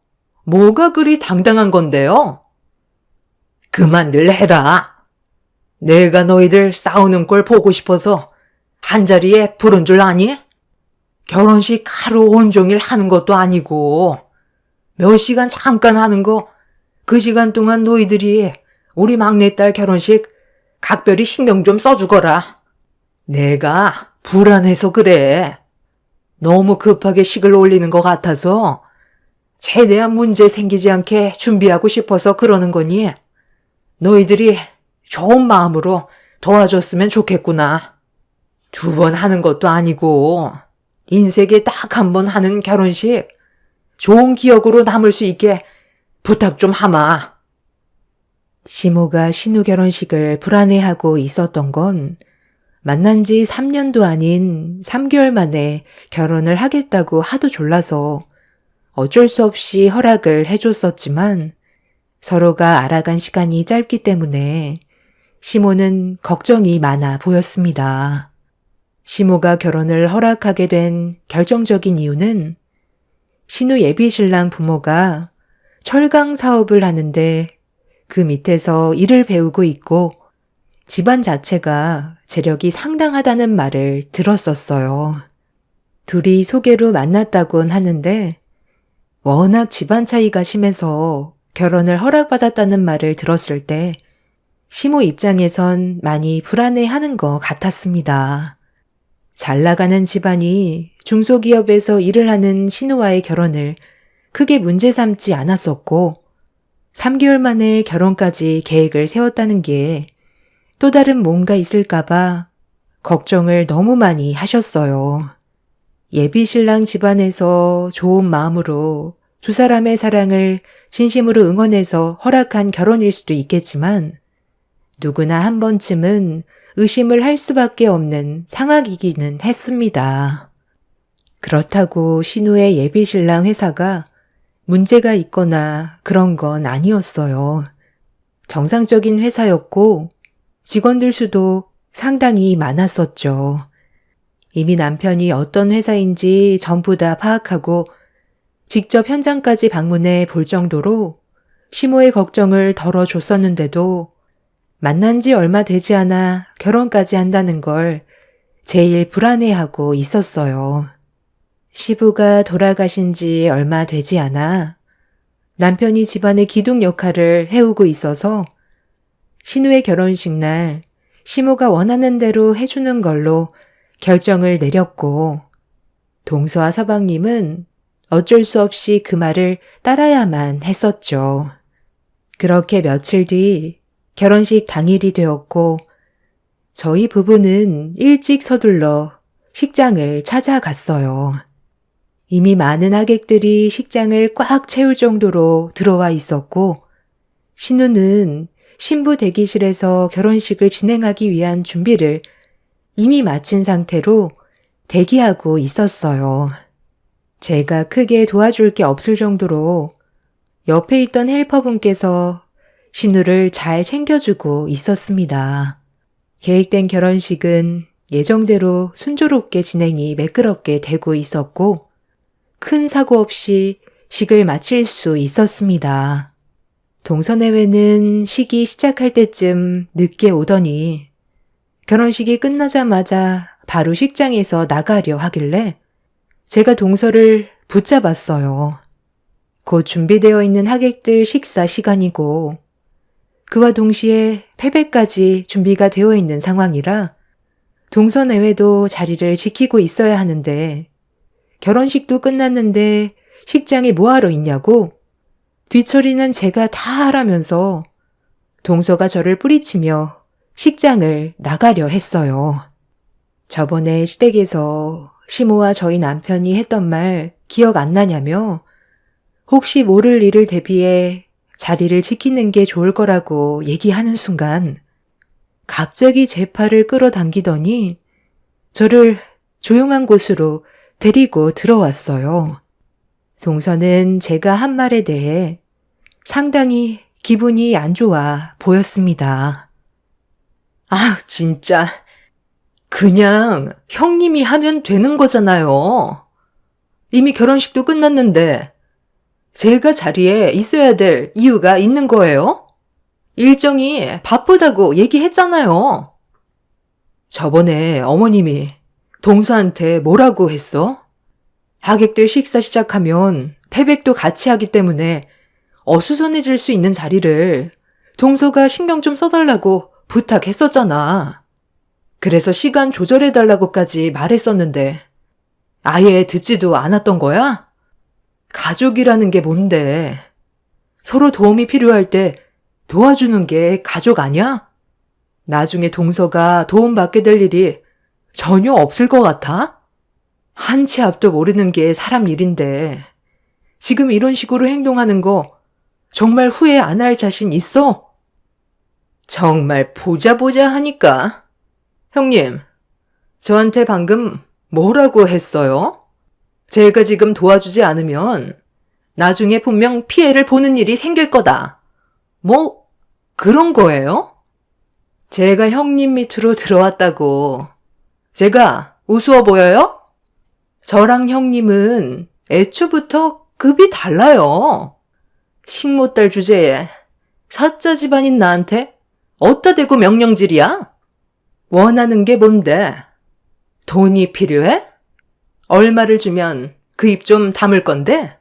뭐가 그리 당당한 건데요? 그만들 해라. 내가 너희들 싸우는 걸 보고 싶어서 한자리에 부른 줄 아니? 결혼식 하루 온종일 하는 것도 아니고 몇 시간 잠깐 하는 거 그 시간 동안 너희들이 우리 막내딸 결혼식 각별히 신경 좀 써주거라. 내가 불안해서 그래. 너무 급하게 식을 올리는 것 같아서 최대한 문제 생기지 않게 준비하고 싶어서 그러는 거니 너희들이 좋은 마음으로 도와줬으면 좋겠구나. 2번 하는 것도 아니고 인생에 딱 한 번 하는 결혼식 좋은 기억으로 남을 수 있게 부탁 좀 하마. 시모가 신우 결혼식을 불안해하고 있었던 건 만난 지 3년도 아닌 3개월 만에 결혼을 하겠다고 하도 졸라서 어쩔 수 없이 허락을 해줬었지만 서로가 알아간 시간이 짧기 때문에 시모는 걱정이 많아 보였습니다. 시모가 결혼을 허락하게 된 결정적인 이유는 신우 예비신랑 부모가 철강 사업을 하는데 그 밑에서 일을 배우고 있고 집안 자체가 재력이 상당하다는 말을 들었었어요. 둘이 소개로 만났다곤 하는데 워낙 집안 차이가 심해서 결혼을 허락받았다는 말을 들었을 때 시모 입장에선 많이 불안해하는 것 같았습니다. 잘 나가는 집안이 중소기업에서 일을 하는 신우와의 결혼을 크게 문제 삼지 않았었고 3개월 만에 결혼까지 계획을 세웠다는 게 또 다른 뭔가 있을까봐 걱정을 너무 많이 하셨어요. 예비신랑 집안에서 좋은 마음으로 두 사람의 사랑을 진심으로 응원해서 허락한 결혼일 수도 있겠지만 누구나 한 번쯤은 의심을 할 수밖에 없는 상황이기는 했습니다. 그렇다고 신우의 예비신랑 회사가 문제가 있거나 그런 건 아니었어요. 정상적인 회사였고 직원들 수도 상당히 많았었죠. 이미 남편이 어떤 회사인지 전부 다 파악하고 직접 현장까지 방문해 볼 정도로 시모의 걱정을 덜어줬었는데도 만난 지 얼마 되지 않아 결혼까지 한다는 걸 제일 불안해하고 있었어요. 시부가 돌아가신 지 얼마 되지 않아 남편이 집안의 기둥 역할을 해오고 있어서 신우의 결혼식 날 시모가 원하는 대로 해주는 걸로 결정을 내렸고 동서와 서방님은 어쩔 수 없이 그 말을 따라야만 했었죠. 그렇게 며칠 뒤 결혼식 당일이 되었고 저희 부부는 일찍 서둘러 식장을 찾아갔어요. 이미 많은 하객들이 식장을 꽉 채울 정도로 들어와 있었고 신우는 신부 대기실에서 결혼식을 진행하기 위한 준비를 이미 마친 상태로 대기하고 있었어요. 제가 크게 도와줄 게 없을 정도로 옆에 있던 헬퍼분께서 신우를 잘 챙겨주고 있었습니다. 계획된 결혼식은 예정대로 순조롭게 진행이 매끄럽게 되고 있었고 큰 사고 없이 식을 마칠 수 있었습니다. 동서내외는 식이 시작할 때쯤 늦게 오더니 결혼식이 끝나자마자 바로 식장에서 나가려 하길래 제가 동서를 붙잡았어요. 곧 준비되어 있는 하객들 식사 시간이고 그와 동시에 패배까지 준비가 되어 있는 상황이라 동서내외도 자리를 지키고 있어야 하는데 결혼식도 끝났는데 식장에 뭐하러 있냐고 뒤처리는 제가 다 하라면서 동서가 저를 뿌리치며 식장을 나가려 했어요. 저번에 시댁에서 시모와 저희 남편이 했던 말 기억 안 나냐며 혹시 모를 일을 대비해 자리를 지키는 게 좋을 거라고 얘기하는 순간 갑자기 제 팔을 끌어당기더니 저를 조용한 곳으로 데리고 들어왔어요. 동서는 제가 한 말에 대해 상당히 기분이 안 좋아 보였습니다. 아, 진짜. 그냥 형님이 하면 되는 거잖아요. 이미 결혼식도 끝났는데 제가 자리에 있어야 될 이유가 있는 거예요? 일정이 바쁘다고 얘기했잖아요. 저번에 어머님이 동서한테 뭐라고 했어? 하객들 식사 시작하면 패백도 같이 하기 때문에 어수선해질 수 있는 자리를 동서가 신경 좀 써달라고 부탁했었잖아. 그래서 시간 조절해달라고까지 말했었는데 아예 듣지도 않았던 거야? 가족이라는 게 뭔데? 서로 도움이 필요할 때 도와주는 게 가족 아니야? 나중에 동서가 도움받게 될 일이 전혀 없을 것 같아? 한 치 앞도 모르는 게 사람 일인데 지금 이런 식으로 행동하는 거 정말 후회 안 할 자신 있어? 정말 보자 하니까. 형님, 저한테 방금 뭐라고 했어요? 제가 지금 도와주지 않으면 나중에 분명 피해를 보는 일이 생길 거다. 뭐 그런 거예요? 제가 형님 밑으로 들어왔다고 제가 우스워 보여요? 저랑 형님은 애초부터 급이 달라요. 식모딸 주제에 사자 집안인 나한테 어디다 대고 명령질이야? 원하는 게 뭔데? 돈이 필요해? 얼마를 주면 그 입 좀 다물 건데?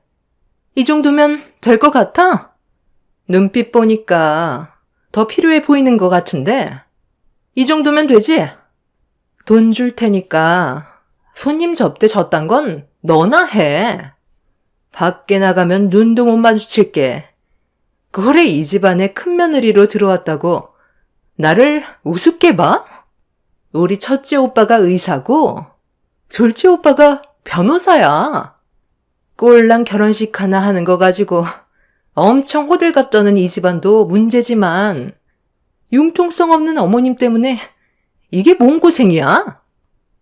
이 정도면 될 것 같아? 눈빛 보니까 더 필요해 보이는 것 같은데? 이 정도면 되지? 돈 줄 테니까 손님 접대 졌단 건 너나 해. 밖에 나가면 눈도 못 마주칠게. 그래, 이 집안에 큰 며느리로 들어왔다고 나를 우습게 봐? 우리 첫째 오빠가 의사고 둘째 오빠가 변호사야. 꼴랑 결혼식 하나 하는 거 가지고 엄청 호들갑 떠는 이 집안도 문제지만 융통성 없는 어머님 때문에 이게 뭔 고생이야?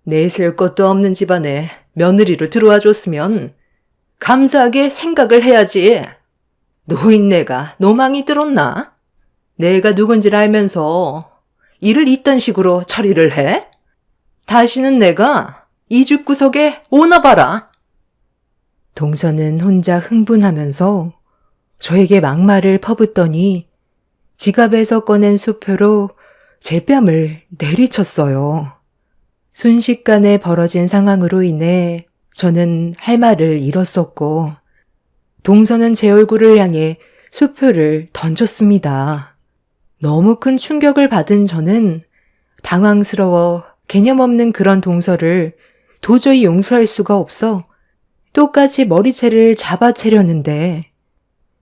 내세울 것도 없는 집안에 며느리로 들어와 줬으면 감사하게 생각을 해야지. 노인네가 노망이 들었나? 내가 누군지를 알면서 일을 이딴 식으로 처리를 해? 다시는 내가 이 집구석에 오나 봐라. 동서는 혼자 흥분하면서 저에게 막말을 퍼붓더니 지갑에서 꺼낸 수표로 제 뺨을 내리쳤어요. 순식간에 벌어진 상황으로 인해 저는 할 말을 잃었었고 동서는 제 얼굴을 향해 수표를 던졌습니다. 너무 큰 충격을 받은 저는 당황스러워 개념 없는 그런 동서를 도저히 용서할 수가 없어 똑같이 머리채를 잡아채려는데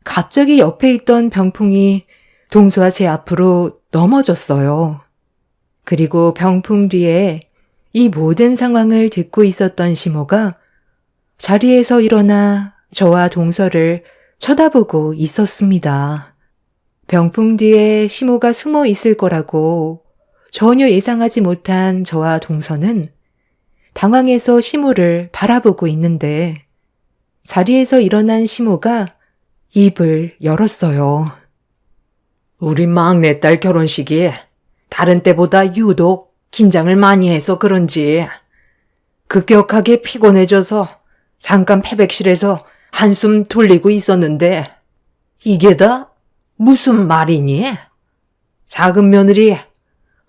갑자기 옆에 있던 병풍이 동서와 제 앞으로 넘어졌어요. 그리고 병풍 뒤에 이 모든 상황을 듣고 있었던 시모가 자리에서 일어나 저와 동서를 쳐다보고 있었습니다. 병풍 뒤에 시모가 숨어 있을 거라고 전혀 예상하지 못한 저와 동서는 당황해서 시모를 바라보고 있는데 자리에서 일어난 시모가 입을 열었어요. 우리 막내딸 결혼식이 다른 때보다 유독 긴장을 많이 해서 그런지 급격하게 피곤해져서 잠깐 패백실에서 한숨 돌리고 있었는데 이게 다 무슨 말이니? 작은 며느리,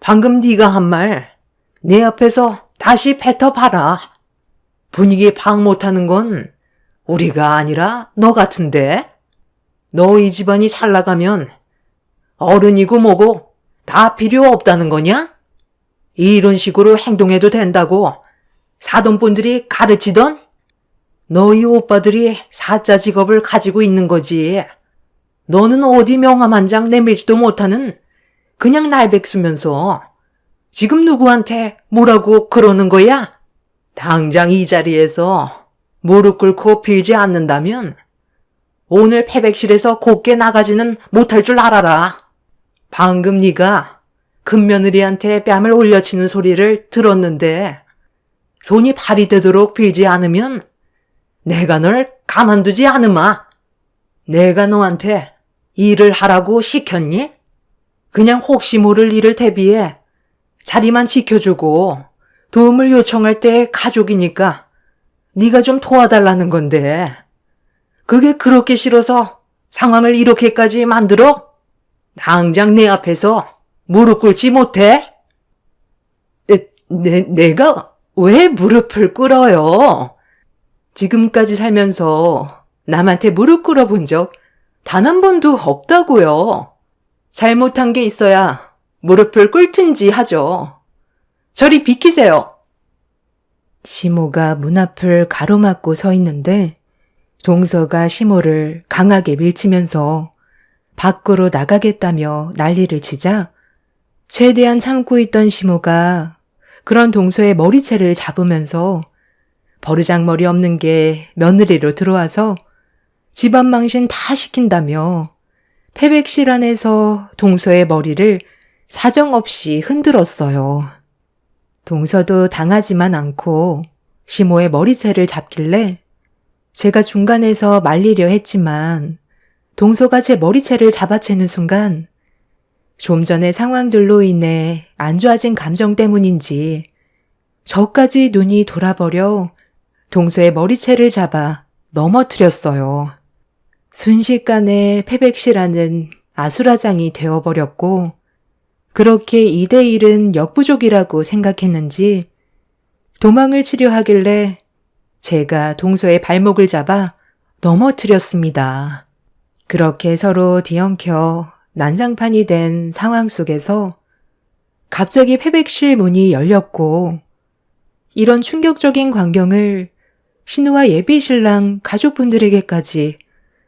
방금 네가 한 말 내 앞에서 다시 뱉어봐라. 분위기 파악 못하는 건 우리가 아니라 너 같은데? 너 이 집안이 잘 나가면 어른이고 뭐고 다 필요 없다는 거냐? 이런 식으로 행동해도 된다고 사돈분들이 가르치던? 너희 오빠들이 사자 직업을 가지고 있는 거지. 너는 어디 명함 한 장 내밀지도 못하는 그냥 날백수면서 지금 누구한테 뭐라고 그러는 거야? 당장 이 자리에서 무릎 꿇고 빌지 않는다면 오늘 패백실에서 곱게 나가지는 못할 줄 알아라. 방금 네가 큰며느리한테 뺨을 올려치는 소리를 들었는데 손이 발이 되도록 빌지 않으면 내가 널 가만두지 않으마. 내가 너한테 일을 하라고 시켰니? 그냥 혹시 모를 일을 대비해 자리만 지켜주고 도움을 요청할 때 가족이니까 네가 좀 도와달라는 건데 그게 그렇게 싫어서 상황을 이렇게까지 만들어? 당장 내 앞에서 무릎 꿇지 못해? 내가 왜 무릎을 꿇어요? 지금까지 살면서 남한테 무릎 꿇어본 적 단 한 번도 없다고요. 잘못한 게 있어야 무릎을 꿇든지 하죠. 저리 비키세요. 시모가 문 앞을 가로막고 서 있는데 동서가 시모를 강하게 밀치면서 밖으로 나가겠다며 난리를 치자 최대한 참고 있던 시모가 그런 동서의 머리채를 잡으면서 버르장머리 없는 게 며느리로 들어와서 집안 망신 다 시킨다며 패백실 안에서 동서의 머리를 사정없이 흔들었어요. 동서도 당하지만 않고 시모의 머리채를 잡길래 제가 중간에서 말리려 했지만 동서가 제 머리채를 잡아채는 순간 좀 전의 상황들로 인해 안 좋아진 감정 때문인지 저까지 눈이 돌아버려 동서의 머리채를 잡아 넘어뜨렸어요. 순식간에 패백시라는 아수라장이 되어버렸고 그렇게 2대1은 역부족이라고 생각했는지 도망을 치려 하길래 제가 동서의 발목을 잡아 넘어뜨렸습니다. 그렇게 서로 뒤엉켜 난장판이 된 상황 속에서 갑자기 패백실 문이 열렸고 이런 충격적인 광경을 신우와 예비신랑 가족분들에게까지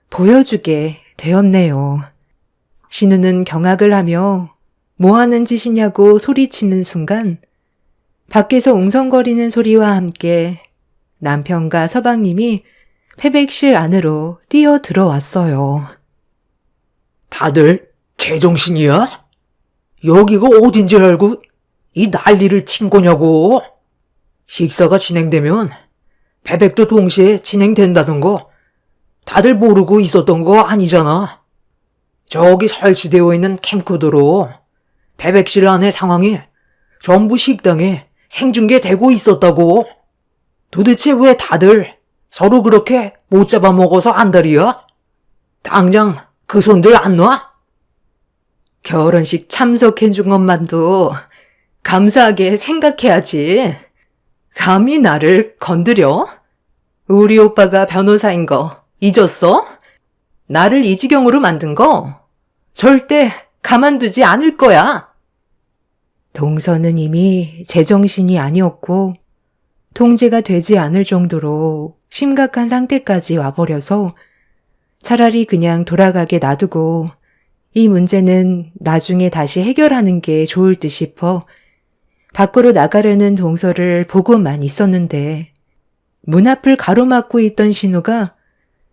보여주게 되었네요. 신우는 경악을 하며 뭐 하는 짓이냐고 소리치는 순간 밖에서 웅성거리는 소리와 함께 남편과 서방님이 패백실 안으로 뛰어 들어왔어요. 다들 제정신이야? 여기가 어딘지 알고 이 난리를 친 거냐고. 식사가 진행되면 패백도 동시에 진행된다던 거 다들 모르고 있었던 거 아니잖아. 저기 설치되어 있는 캠코더로 패백실 안의 상황이 전부 식당에 생중계되고 있었다고. 도대체 왜 다들 서로 그렇게 못 잡아먹어서 안달이야? 당장 그 손들 안 놔? 결혼식 참석해준 것만도 감사하게 생각해야지. 감히 나를 건드려? 우리 오빠가 변호사인 거 잊었어? 나를 이 지경으로 만든 거 절대 가만두지 않을 거야. 동서는 이미 제정신이 아니었고 통제가 되지 않을 정도로 심각한 상태까지 와버려서 차라리 그냥 돌아가게 놔두고 이 문제는 나중에 다시 해결하는 게 좋을 듯 싶어 밖으로 나가려는 동서를 보고만 있었는데 문 앞을 가로막고 있던 신우가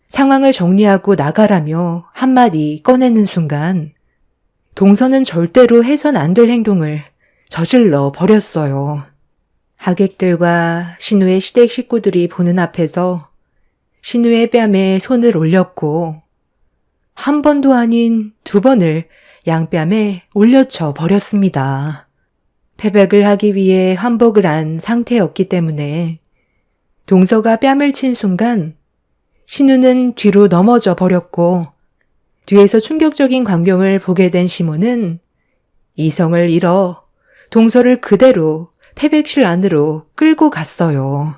상황을 정리하고 나가라며 한마디 꺼내는 순간 동서는 절대로 해선 안 될 행동을 저질러 버렸어요. 하객들과 신우의 시댁 식구들이 보는 앞에서 신우의 뺨에 손을 올렸고 한 번도 아닌 2번을 양뺨에 올려쳐 버렸습니다. 패백을 하기 위해 환복을 한 상태였기 때문에 동서가 뺨을 친 순간 신우는 뒤로 넘어져 버렸고 뒤에서 충격적인 광경을 보게 된 시몬은 이성을 잃어 동서를 그대로 패백실 안으로 끌고 갔어요.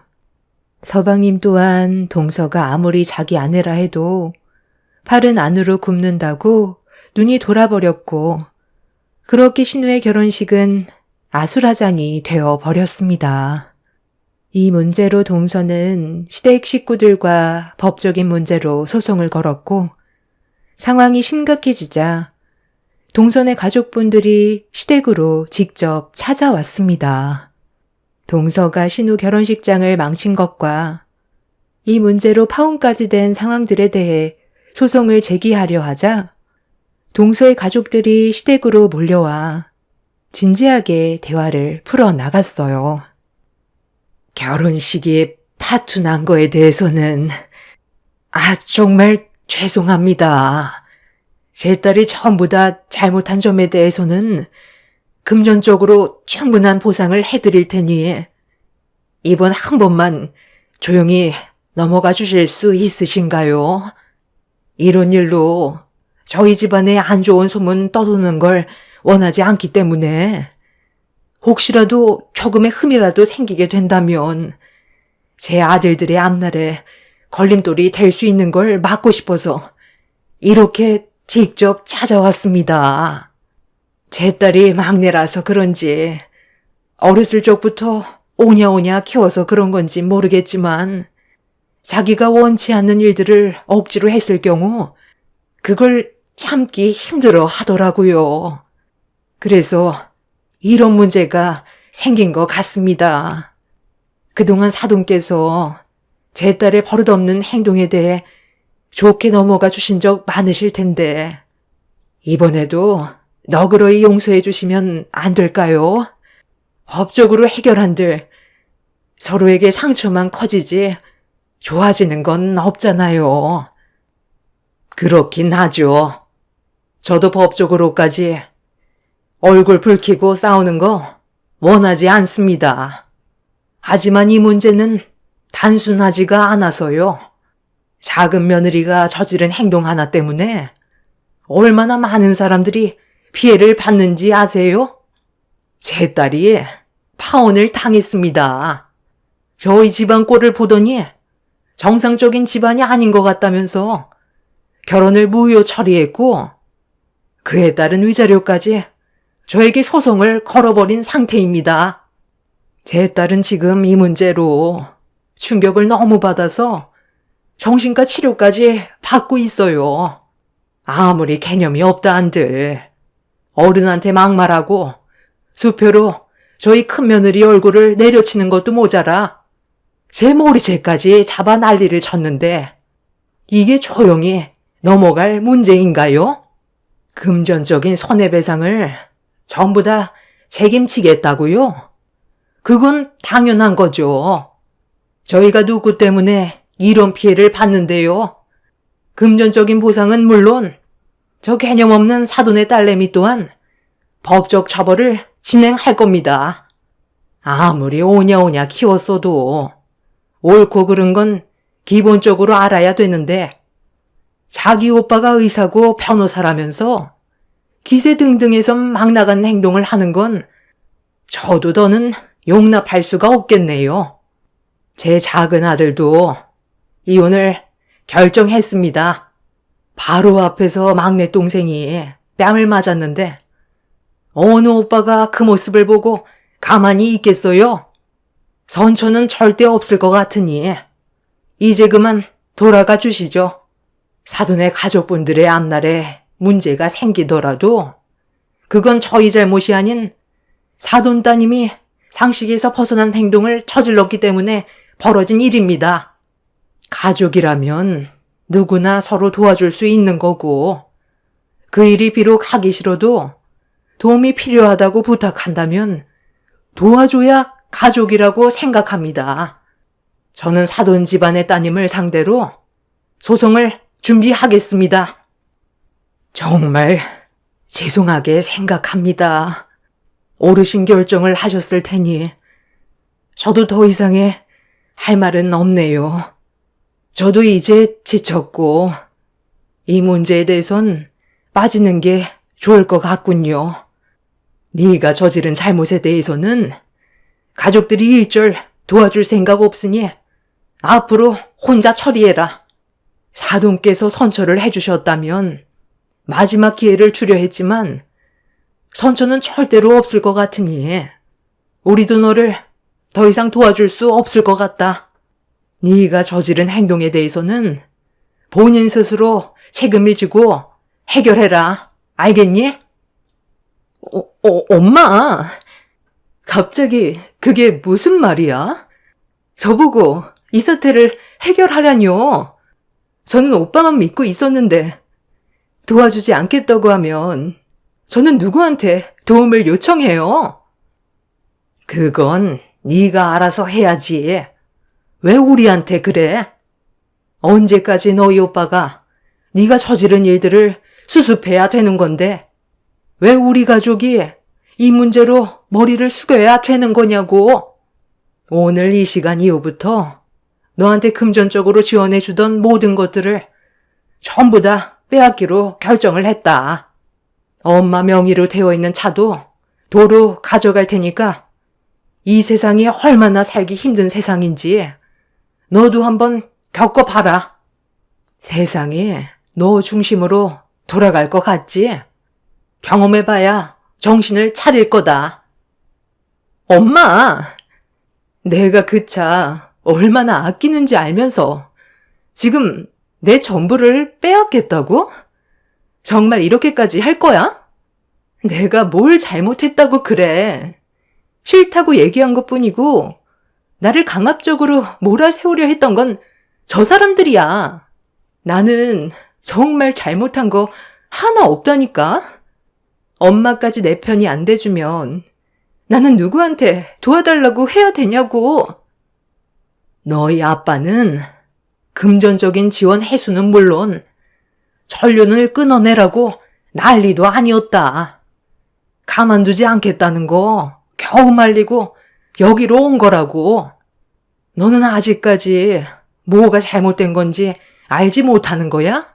서방님 또한 동서가 아무리 자기 아내라 해도 팔은 안으로 굽는다고 눈이 돌아버렸고 그렇게 신우의 결혼식은 아수라장이 되어버렸습니다. 이 문제로 동서는 시댁 식구들과 법적인 문제로 소송을 걸었고 상황이 심각해지자 동선의 가족분들이 시댁으로 직접 찾아왔습니다. 동서가 신우 결혼식장을 망친 것과 이 문제로 파혼까지 된 상황들에 대해 소송을 제기하려 하자 동서의 가족들이 시댁으로 몰려와 진지하게 대화를 풀어나갔어요. 결혼식이 파투난 거에 대해서는 정말 죄송합니다. 제 딸이 전부 다 잘못한 점에 대해서는 금전적으로 충분한 보상을 해드릴 테니 이번 한 번만 조용히 넘어가 주실 수 있으신가요? 이런 일로 저희 집안에 안 좋은 소문 떠도는 걸 원하지 않기 때문에 혹시라도 조금의 흠이라도 생기게 된다면 제 아들들의 앞날에 걸림돌이 될 수 있는 걸 막고 싶어서 이렇게 직접 찾아왔습니다. 제 딸이 막내라서 그런지 어렸을 적부터 오냐오냐 키워서 그런 건지 모르겠지만 자기가 원치 않는 일들을 억지로 했을 경우 그걸 참기 힘들어 하더라고요. 그래서 이런 문제가 생긴 것 같습니다. 그동안 사돈께서 제 딸의 버릇없는 행동에 대해 좋게 넘어가 주신 적 많으실 텐데 이번에도 너그러이 용서해 주시면 안 될까요? 법적으로 해결한들 서로에게 상처만 커지지 좋아지는 건 없잖아요. 그렇긴 하죠. 저도 법적으로까지 얼굴 붉히고 싸우는 거 원하지 않습니다. 하지만 이 문제는 단순하지가 않아서요. 작은 며느리가 저지른 행동 하나 때문에 얼마나 많은 사람들이 피해를 받는지 아세요? 제 딸이 파혼을 당했습니다. 저희 집안 꼴을 보더니 정상적인 집안이 아닌 것 같다면서 결혼을 무효 처리했고 그에 따른 위자료까지 저에게 소송을 걸어버린 상태입니다. 제 딸은 지금 이 문제로 충격을 너무 받아서 정신과 치료까지 받고 있어요. 아무리 개념이 없다 한들 어른한테 막말하고 수표로 저희 큰며느리 얼굴을 내려치는 것도 모자라 제 머리채까지 잡아 난리를 쳤는데 이게 조용히 넘어갈 문제인가요? 금전적인 손해배상을 전부 다 책임지겠다고요? 그건 당연한 거죠. 저희가 누구 때문에 이런 피해를 받는데요. 금전적인 보상은 물론 저 개념 없는 사돈의 딸내미 또한 법적 처벌을 진행할 겁니다. 아무리 오냐오냐 키웠어도 옳고 그른 건 기본적으로 알아야 되는데 자기 오빠가 의사고 변호사라면서 기세등등해서 막 나간 행동을 하는 건 저도 더는 용납할 수가 없겠네요. 제 작은 아들도 이혼을 결정했습니다. 바로 앞에서 막내 동생이 뺨을 맞았는데 어느 오빠가 그 모습을 보고 가만히 있겠어요? 선처는 절대 없을 것 같으니 이제 그만 돌아가 주시죠. 사돈의 가족분들의 앞날에 문제가 생기더라도 그건 저희 잘못이 아닌 사돈 따님이 상식에서 벗어난 행동을 저질렀기 때문에 벌어진 일입니다. 가족이라면 누구나 서로 도와줄 수 있는 거고 그 일이 비록 하기 싫어도 도움이 필요하다고 부탁한다면 도와줘야 가족이라고 생각합니다. 저는 사돈 집안의 따님을 상대로 소송을 준비하겠습니다. 정말 죄송하게 생각합니다. 어르신 결정을 하셨을 테니 저도 더 이상의 할 말은 없네요. 저도 이제 지쳤고 이 문제에 대해선 빠지는 게 좋을 것 같군요. 네가 저지른 잘못에 대해서는 가족들이 일절 도와줄 생각 없으니 앞으로 혼자 처리해라. 사돈께서 선처를 해주셨다면 마지막 기회를 주려 했지만 선처는 절대로 없을 것 같으니 우리도 너를 더 이상 도와줄 수 없을 것 같다. 네가 저지른 행동에 대해서는 본인 스스로 책임을 지고 해결해라. 알겠니? 엄마! 갑자기 그게 무슨 말이야? 저보고 이 사태를 해결하라뇨. 저는 오빠만 믿고 있었는데 도와주지 않겠다고 하면 저는 누구한테 도움을 요청해요? 그건 네가 알아서 해야지. 왜 우리한테 그래? 언제까지 너희 오빠가 네가 저지른 일들을 수습해야 되는 건데 왜 우리 가족이 이 문제로 머리를 숙여야 되는 거냐고. 오늘 이 시간 이후부터 너한테 금전적으로 지원해주던 모든 것들을 전부 다 빼앗기로 결정을 했다. 엄마 명의로 되어 있는 차도 도로 가져갈 테니까 이 세상이 얼마나 살기 힘든 세상인지 너도 한번 겪어봐라. 세상이 너 중심으로 돌아갈 것 같지? 경험해봐야 정신을 차릴 거다. 엄마! 내가 그 차 얼마나 아끼는지 알면서 지금 내 전부를 빼앗겠다고? 정말 이렇게까지 할 거야? 내가 뭘 잘못했다고 그래. 싫다고 얘기한 것뿐이고 나를 강압적으로 몰아세우려 했던 건 저 사람들이야. 나는 정말 잘못한 거 하나 없다니까. 엄마까지 내 편이 안 돼주면 나는 누구한테 도와달라고 해야 되냐고. 너희 아빠는 금전적인 지원 해수는 물론 전륜을 끊어내라고 난리도 아니었다. 가만두지 않겠다는 거 겨우 말리고 여기로 온 거라고. 너는 아직까지 뭐가 잘못된 건지 알지 못하는 거야?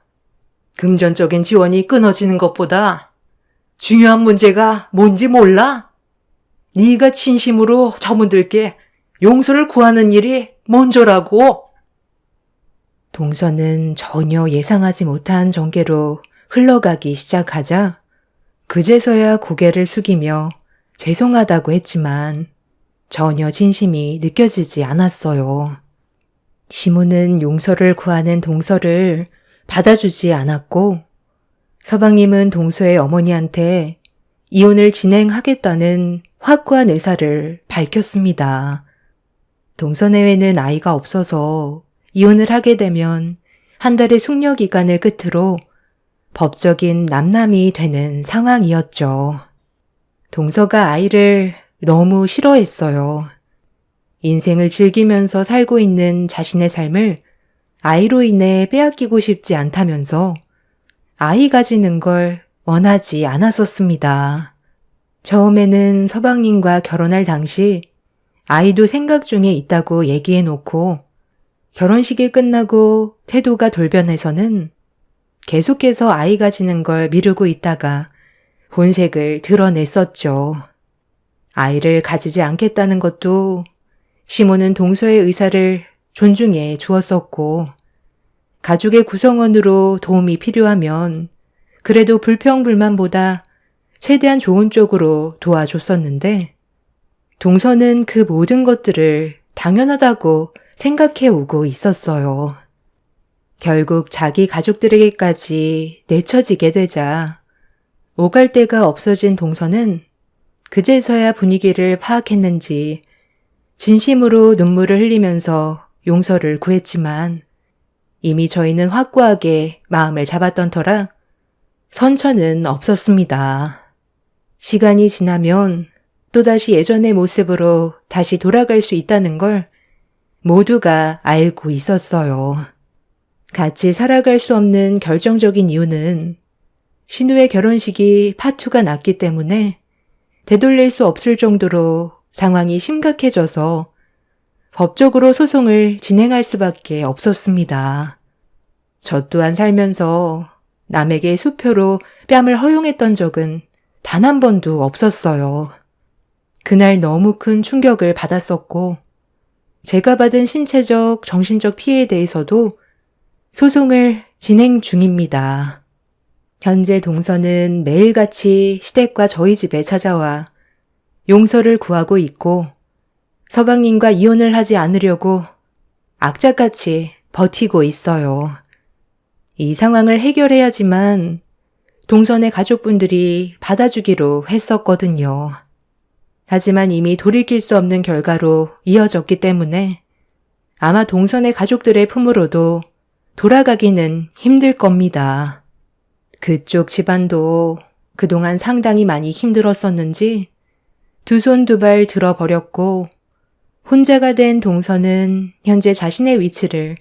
금전적인 지원이 끊어지는 것보다 중요한 문제가 뭔지 몰라? 네가 진심으로 저분들께 용서를 구하는 일이 먼저라고. 동서는 전혀 예상하지 못한 전개로 흘러가기 시작하자 그제서야 고개를 숙이며 죄송하다고 했지만 전혀 진심이 느껴지지 않았어요. 시모는 용서를 구하는 동서를 받아주지 않았고 서방님은 동서의 어머니한테 이혼을 진행하겠다는 확고한 의사를 밝혔습니다. 동서 내외는 아이가 없어서 이혼을 하게 되면 한 달의 숙려 기간을 끝으로 법적인 남남이 되는 상황이었죠. 동서가 아이를 너무 싫어했어요. 인생을 즐기면서 살고 있는 자신의 삶을 아이로 인해 빼앗기고 싶지 않다면서 아이 가지는 걸 원하지 않았었습니다. 처음에는 서방님과 결혼할 당시 아이도 생각 중에 있다고 얘기해 놓고 결혼식이 끝나고 태도가 돌변해서는 계속해서 아이 가지는 걸 미루고 있다가 본색을 드러냈었죠. 아이를 가지지 않겠다는 것도 시모는 동서의 의사를 존중해 주었었고 가족의 구성원으로 도움이 필요하면 그래도 불평불만보다 최대한 좋은 쪽으로 도와줬었는데 동서는 그 모든 것들을 당연하다고 생각해 오고 있었어요. 결국 자기 가족들에게까지 내쳐지게 되자 오갈 데가 없어진 동서는 그제서야 분위기를 파악했는지 진심으로 눈물을 흘리면서 용서를 구했지만 이미 저희는 확고하게 마음을 잡았던 터라 선처는 없었습니다. 시간이 지나면 또다시 예전의 모습으로 다시 돌아갈 수 있다는 걸 모두가 알고 있었어요. 같이 살아갈 수 없는 결정적인 이유는 신우의 결혼식이 파투가 났기 때문에 되돌릴 수 없을 정도로 상황이 심각해져서 법적으로 소송을 진행할 수밖에 없었습니다. 저 또한 살면서 남에게 수표로 뺨을 허용했던 적은 단 한 번도 없었어요. 그날 너무 큰 충격을 받았었고 제가 받은 신체적, 정신적 피해에 대해서도 소송을 진행 중입니다. 현재 동서는 매일같이 시댁과 저희 집에 찾아와 용서를 구하고 있고 서방님과 이혼을 하지 않으려고 악착같이 버티고 있어요. 이 상황을 해결해야지만 동선의 가족분들이 받아주기로 했었거든요. 하지만 이미 돌이킬 수 없는 결과로 이어졌기 때문에 아마 동선의 가족들의 품으로도 돌아가기는 힘들 겁니다. 그쪽 집안도 그동안 상당히 많이 힘들었었는지 두 손 두 발 들어버렸고 혼자가 된 동서는 현재 자신의 위치를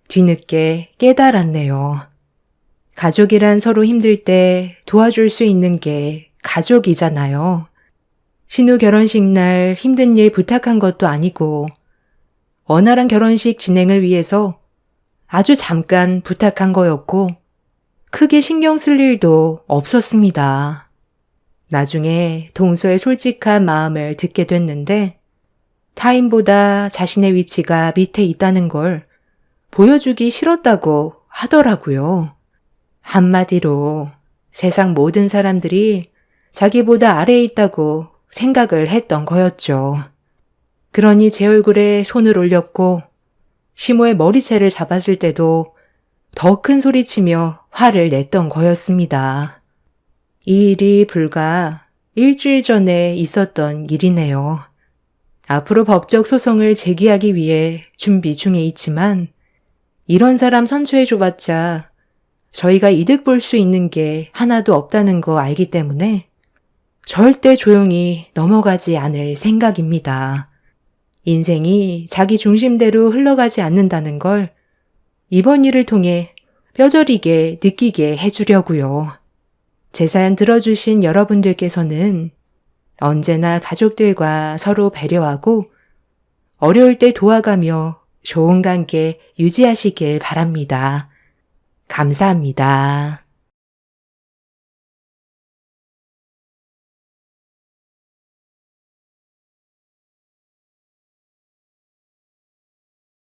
뒤늦게 깨달았네요. 가족이란 서로 힘들 때 도와줄 수 있는 게 가족이잖아요. 신우 결혼식 날 힘든 일 부탁한 것도 아니고 원활한 결혼식 진행을 위해서 아주 잠깐 부탁한 거였고 크게 신경 쓸 일도 없었습니다. 나중에 동서의 솔직한 마음을 듣게 됐는데 타인보다 자신의 위치가 밑에 있다는 걸 보여주기 싫었다고 하더라고요. 한마디로 세상 모든 사람들이 자기보다 아래에 있다고 생각을 했던 거였죠. 그러니 제 얼굴에 손을 올렸고 시모의 머리채를 잡았을 때도 더 큰 소리치며 화를 냈던 거였습니다. 이 일이 불과 일주일 전에 있었던 일이네요. 앞으로 법적 소송을 제기하기 위해 준비 중에 있지만 이런 사람 선처해줘봤자 저희가 이득 볼 수 있는 게 하나도 없다는 거 알기 때문에 절대 조용히 넘어가지 않을 생각입니다. 인생이 자기 중심대로 흘러가지 않는다는 걸 이번 일을 통해 뼈저리게 느끼게 해주려고요. 제 사연 들어주신 여러분들께서는 언제나 가족들과 서로 배려하고 어려울 때 도와가며 좋은 관계 유지하시길 바랍니다. 감사합니다.